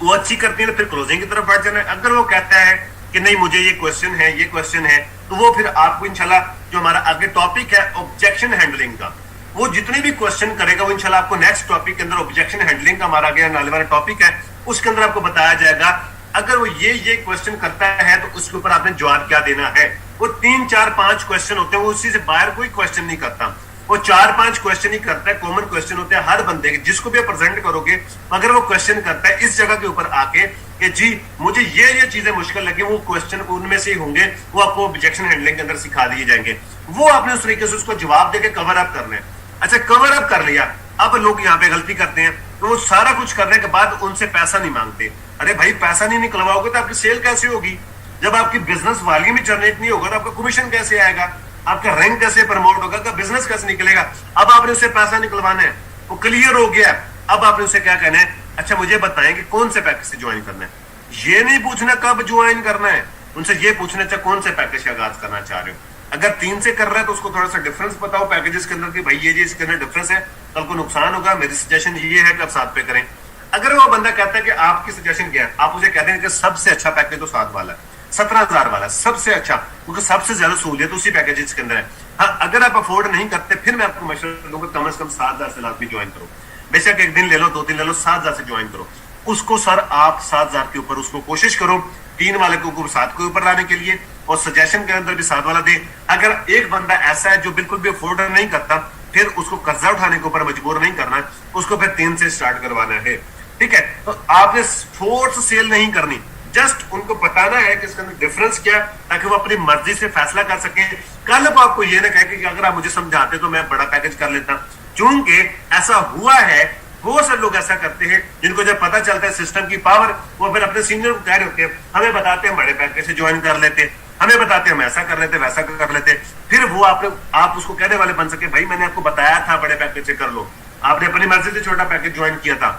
वो अच्छी करती है। फिर क्लोजिंग की तरफ बढ़ जाना है। अगर वो कहता है कि नहीं मुझे ये क्वेश्चन है, ये क्वेश्चन है, तो वो फिर आपको इंशाल्लाह जो हमारा आगे टॉपिक है ऑब्जेक्शन हैंडलिंग का, वो जितने भी क्वेश्चन करेगा वो इंशाल्लाह आपको नेक्स्ट टॉपिक के अंदर ऑब्जेक्शन हैंडलिंग का हमारा आगे आने वाला टॉपिक है, उसके अंदर आपको बताया जाएगा अगर वो ये क्वेश्चन करता है तो उसके ऊपर आपने जवाब क्या देना है। वो 3 4 5 क्वेश्चन होते हैं, वो उसी से बाहर कोई क्वेश्चन नहीं करता, वो 4 5 क्वेश्चन ही करता है, कॉमन क्वेश्चन होते हैं हर बंदे के, जिसको भी आप प्रेजेंट करोगे अगर वो क्वेश्चन करता है इस जगह के ऊपर आके कि जी मुझे ये चीजें मुश्किल लगी, वो क्वेश्चन उनमें से ही होंगे, वो आपको ऑब्जेक्शन हैंडलिंग के अंदर सिखा दिए जाएंगे, वो आपने उस तरीके से उसको जवाब देके कवर अप करना है। अच्छा, कवर अप कर लिया, अब लोग यहाँ पे गलती करते हैं, तो वो सारा कुछ करने के बाद उनसे पैसा नहीं मांगते। अरे भाई, पैसा नहीं निकलवाओगे तो आपकी सेल कैसे होगी? जब आपकी बिजनेस वॉल्यूम ही जनरेट नहीं होगा तो आपका कमीशन कैसे आएगा? आपका रैंक कैसे प्रमोट होगा? आपका बिजनेस कैसे निकलेगा? अब आपने उससे पैसा निकलवाना है, वो क्लियर हो गया, अब आपने उसे क्या कहना है, अच्छा मुझे बताएं कि कौन से पैकेज से ज्वाइन करना है। ये नहीं पूछना कब ज्वाइन करना है, उनसे ये पूछना चाहिए कौन से पैकेज का आगाज करना चाह रहे हो। अगर 3 से कर रहा है तो उसको थोड़ा सा डिफरेंस बताओ पैकेजेस के अंदर कि भाई ये इसके अंदर डिफरेंस है, कल को नुकसान होगा, मेरी सजेशन ये है कि आप 7 पे करें। अगर वो बंदा कहता है कि आपकी सजेशन क्या है, आप उसे कहते हैं कि सबसे अच्छा पैकेज तो 7 वाला है, 17,000 वाला सबसे अच्छा, क्योंकि सबसे ज्यादा सहूलियत उसी पैकेजेस के अंदर है। हाँ, अगर आप अफोर्ड नहीं करते फिर मैं आपको मशवरा दूंगा कम से कम 7,000 से लाजमी ज्वाइन करो। बेशक एक दिन ले लो, 2 दिन ले लो, 7,000 से ज्वाइन करो उसको। सर आप 7,000 के ऊपर उसको कोशिश करो 3 वाले को 7 के ऊपर लाने के लिए, और सजेशन के अंदर भी 7 वाला दे। अगर एक बंदा ऐसा है जो बिल्कुल भी अफोर्ड नहीं करता, फिर उसको कर्जा उठाने के ऊपर मजबूर नहीं करना, उसको फिर 3 से स्टार्ट करवाना है। ठीक है, तो आपने फोर्स सेल नहीं करनी, जस्ट उनको बताना है कि इसके अंदर डिफरेंस क्या है, ताकि वो अपनी मर्जी से फैसला कर सके। कल को आपको ये ना कहे कि अगर आप मुझे समझाते तो मैं बड़ा पैकेज कर लेता। चूंकि ऐसा हुआ है, बहुत सारे लोग ऐसा करते हैं जिनको जब पता चलता है सिस्टम की पावर, वो फिर अपने सीनियर को कह रहे होते हैं, हमें बताते हैं बड़े पैकेज से ज्वाइन कर लेते, हमें बताते हैं हम ऐसा कर लेते वैसा कर लेते। फिर वो आप उसको कहने वाले बन सके, भाई मैंने आपको बताया था बड़े पैकेज से कर लो, आपने अपनी मर्जी से छोटा पैकेज ज्वाइन किया था।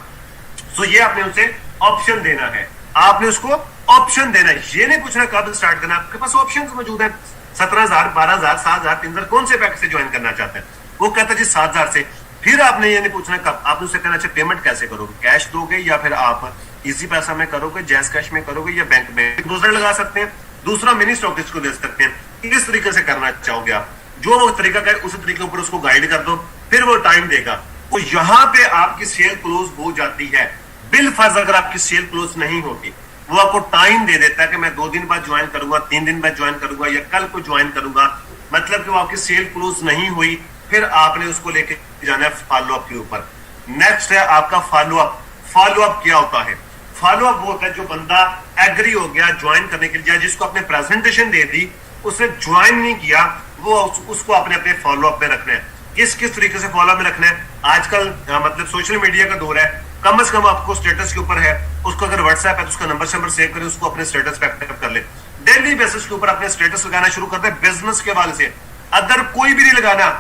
सो ये आपने उसे ऑप्शन देना है, आपने उसको ऑप्शन देना है, ये नहीं पूछना कब स्टार्ट करना, आपके पास ऑप्शन मौजूद है। 17,000, 12,000, 7,000, 3,000 कौन से पैकेज से ज्वाइन करना चाहते हैं? वो कहता है जी 7,000 से। फिर आपने ये नहीं पूछना कब, आपने उससे कहना, अच्छा पेमेंट कैसे करोगे, कैश दोगे या फिर आप इजी पैसा में करोगे, जैस कैश में करोगे या बैंक में? दूसरा लगा सकते हैं, दूसरा मिनी स्टॉकिस्ट को दे सकते हैं, किस तरीके से करना चाहोगे आप, जो वो तरीका कहे उस तरीके ऊपर उसको गाइड कर दो, फिर वो टाइम देगा। तो यहां पे आपकी सेल क्लोज हो जाती है। बिल फर्ज अगर आपकी सेल क्लोज नहीं होती, वो आपको टाइम दे देता है कि मैं 2 दिन बाद ज्वाइन करूंगा, 3 दिन बाद ज्वाइन करूंगा या कल को ज्वाइन करूंगा, मतलब कि वो आपकी सेल क्लोज नहीं हुई, फिर आपने उसको लेके जाना है फॉलो अप के ऊपर। नेक्स्ट है आपका फॉलो अप। फॉलो अप क्या होता है? फॉलो अप वो होता है जो बंदा एग्री हो गया ज्वाइन करने के लिए, जिसको अपने प्रेजेंटेशन दे दी, उसने ज्वाइन नहीं किया, वो उसको अपने अपने फॉलो अप में रखना है। किस किस तरीके से फॉलो अप में रखना है? आजकल मतलब सोशल मीडिया का दौर है, कम से कम आपको स्टेटस के ऊपर है, उसको अगर व्हाट्सएप है तो उसका नंबर सेव करें, उसको अपने स्टेटस पे एक्टिव कर ले। डेली बेसिस के ऊपर अपने स्टेटस लगाना शुरू कर दे बिजनेस के हवाले से। अदर कोई भी नहीं लगाना,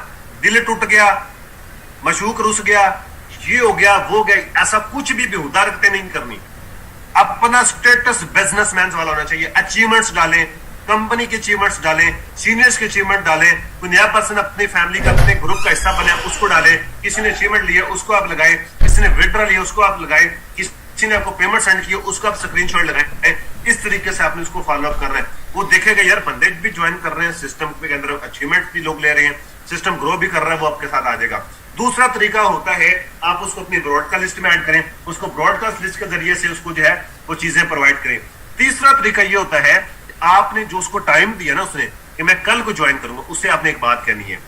दिल टूट गया, मशूक रुस गया, ये हो गया वो गया, ऐसा कुछ भी बेहुदा रखते नहीं करनी। अपना स्टेटस बिजनेसमैन वाला होना चाहिए। अचीवमेंट्स डालें, कंपनी के अचीवमेंट्स डालें, सीनियर्स के अचीवमेंट डालें, कोई नया पर्सन अपनी फैमिली का अपने ग्रुप का हिस्सा बने उसको डालें, किसी ने अचीवमेंट लिया उसको आप लगाएं, किसी ने विड्रॉ लिया उसको आप लगाएं, किसी ने आपको पेमेंट सेंड किया उसको आप स्क्रीनशॉट लगाएं। इस तरीके से आपने उसको फॉलो अप करना है। वो देखेगा यार बंदे भी ज्वाइन कर रहे हैं, सिस्टम के अंदर अचीवमेंट भी लोग ले रहे हैं, सिस्टम ग्रो भी कर रहा है, वो आपके साथ आ जाएगा। दूसरा तरीका होता है आप उसको अपनी ब्रॉडकास्ट लिस्ट में ऐड करें, उसको ब्रॉडकास्ट लिस्ट के जरिए से उसको जो है वो चीजें प्रोवाइड करें। तीसरा तरीका ये होता है आपने जो उसको टाइम दिया ना उसने कि मैं कल को ज्वाइन करूंगा, उससे आपने एक बात कहनी है,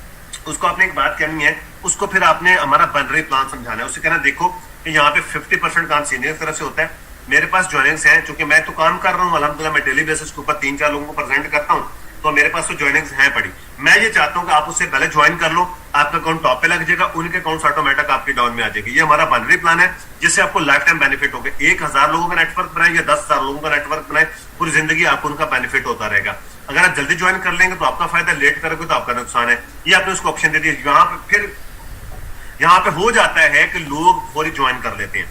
उसको आपने एक बात कहनी है, उसको फिर आपने हमारा बनरी प्लान समझाना है। उससे कहना देखो कि यहाँ पे 50% काम सीनियर की तरफ से होता है, मेरे पास ज्वाइनिंग्स हैं, क्योंकि मैं तो काम कर रहा हूँ अल्हम्दुलिल्लाह, मैं डेली बेसिस के ऊपर 3-4 लोगों को प्रेजेंट करता हूँ, तो मेरे पास तो ज्वाइनिंग्स हैं पड़ी। मैं ये चाहता हूँ कि आप उससे पहले ज्वाइन कर लो, आपका अकाउंट टॉप पे लग जाएगा, उनके अकाउंट ऑटोमेटिक आपके डाउन में आ जाएगी। ये हमारा बनरी प्लान है जिससे आपको लाइफ टाइम बेनिफिट होगा। 1,000 लोगों का नेटवर्क बनाए या 10,000 लोगों का नेटवर्क बनाए, पूरी जिंदगी आपको उनका बेनिफिट होता रहेगा। अगर आप जल्दी ज्वाइन कर लेंगे तो आपका फायदा, लेट करोगे तो आपका नुकसान है। ये आपने उसको ऑप्शन दे दिया। यहाँ पे हो जाता है कि लोग फौरी ज्वाइन कर लेते हैं,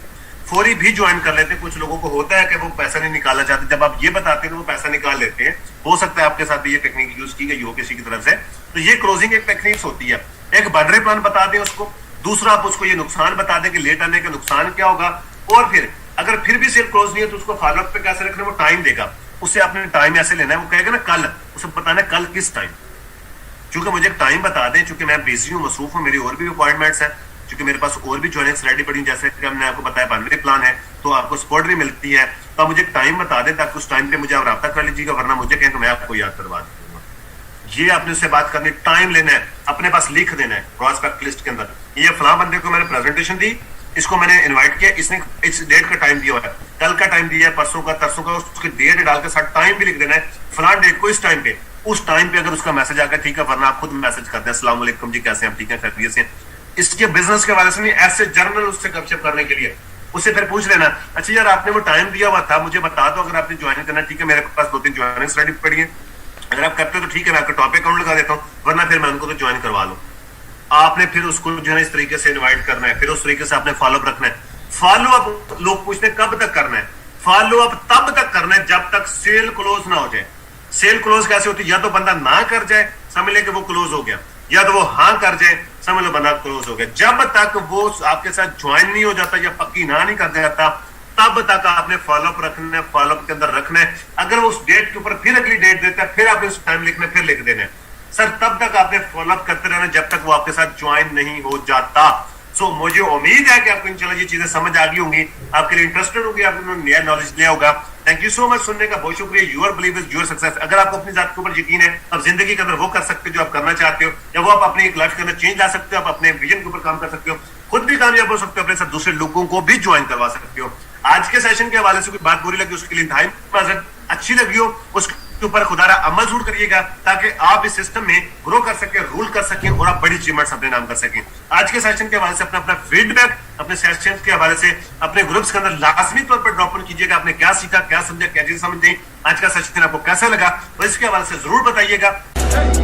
फौरी भी ज्वाइन कर लेते हैं। कुछ लोगों को होता है कि वो पैसा नहीं निकालना चाहते, जब आप ये बताते हैं तो वो पैसा निकाल लेते हैं। हो सकता है आपके साथ भी ये टेक्निक यूज की गई हो किसी की तरफ से। तो ये क्लोजिंग एक टेक्निक होती है। एक बाइनरी प्लान बता दें उसको, दूसरा आप उसको ये नुकसान बता दें कि लेट आने का नुकसान क्या होगा, और फिर अगर फिर भी सेल क्लोज नहीं है तो उसको फॉलोअप पे कैसे रखना है, वो टाइम देगा। उससे आपने टाइम ऐसे लेना है, वो कहेगा ना कल, उसे बताना है कल किस टाइम, क्योंकि मुझे टाइम बता दें, क्योंकि मैं बिजी हूँ, मसरूफ हूँ, मेरी और भी अपॉइंटमेंट्स हैं, क्योंकि मेरे पास और भी ज्वाइनिंग्स रेडी पड़ी, जैसे कि हमने आपको बताया बाइनरी प्लान है तो आपको सपोर्ट भी मिलती है। तो आप मुझे टाइम बता दें ताकि उस टाइम पे मुझे आप रब्ता कर लीजिएगा, वरना मुझे कहें तो मैं आपको याद करवा दूंगा। ये आपने उससे बात करनी, टाइम लेना है, अपने पास लिख देना है प्रॉस्पेक्ट लिस्ट के अंदर, ये फलां बंदे को मैंने प्रेजेंटेशन दी, इसको मैंने इनवाइट किया, इसने इस डेट का टाइम दिया है, कल का टाइम दिया है, परसों का, तरसों का, उसके डेट डालकर साथ टाइम भी लिख देना है, फलान डेट को इस टाइम पे, उस टाइम पे अगर उसका मैसेज आकर ठीक है, वरना आप खुद मैसेज करते हैं अस्सलाम वालेकुम जी, कैसे हैं, ठीक है, खैरियत से। इसके बिजनेस के बारे से नहीं, ऐसे जनरल उससे गपशप करने के लिए उससे फिर पूछ लेना, अच्छा यार आपने वो टाइम दिया हुआ था, मुझे बता दो अगर आपने ज्वाइन करना, ठीक है, मेरे पास 2-3 ज्वाइनिंग रेडी पड़ी है, अगर आप करते हो तो ठीक है, मैं आपका टॉप अकाउंट लगा देता हूँ, वरना फिर मैं उनको तो ज्वाइन करवा लूं। आपने फिर उसको जो है इस तरीके से इनवाइट करना है, फिर उस तरीके से आपने फॉलो अप रखना है। फॉलो अप लोग पूछते हैं कब तक करना है, फॉलो अप तब तक करना है जब तक सेल क्लोज ना हो जाए। सेल क्लोज कैसे होती है, या तो बंदा ना कर जाए, समझ ले कि वो क्लोज हो गया, या तो वो हाँ कर जाए, समझ लो बंदा क्लोज हो गया। जब तक वो आपके साथ ज्वाइन नहीं हो जाता या पक्की ना नहीं कर जाता, तब तक आपने फॉलोअप रखना है, फॉलोअप के अंदर रखना है। अगर वो उस डेट के ऊपर फिर अगली डेट देता है, फिर आपने उस टाइम लिखना है, फिर लिख देना है सर, तब तक आपने फॉलोअप करते रहना जब तक वो आपके साथ ज्वाइन नहीं हो जाता। सो मुझे उम्मीद है कि आपको इंशाल्लाह ये चीजें समझ आ गई होंगी, आपके लिए इंटरेस्टेड होगी, आपने नया नॉलेज लिया होगा। थैंक यू सो मच सुनने का, बहुत शुक्रिया। Your believe is your success. अगर आपको अपनी जात के ऊपर यकीन है, आप जिंदगी के अंदर वो कर सकते हो जो आप करना चाहते हो, या वो आप अपनी एक लाइफ के अंदर चेंज ला सकते हो, आप अपने विजन के ऊपर काम कर सकते हो, खुद भी कामयाब हो सकते हो, अपने साथ दूसरे लोगों को भी ज्वाइन करवा सकते हो। आज के सेशन के हवाले से कोई बात बुरी लगी, उसके लिए इंतहाई माजरत, अच्छी लगी हो उसके ऊपर खुदारा अमल जरूर करिएगा, ताकि आप इस सिस्टम में ग्रो कर सके, रूल कर सकें और आप बड़ी अचीवमेंट्स अपने नाम कर सकें। आज के सेशन के हवाले से अपना अपना फीडबैक अपने सेशन के हवाले से अपने ग्रुप्स के अंदर लाजमी तौर पर ड्रॉप ऑन कीजिएगा। आपने क्या सीखा, क्या समझा, क्या चीज समझ गई, आज का सेशन आपको कैसा लगा, तो इसके हवाले से जरूर बताइएगा।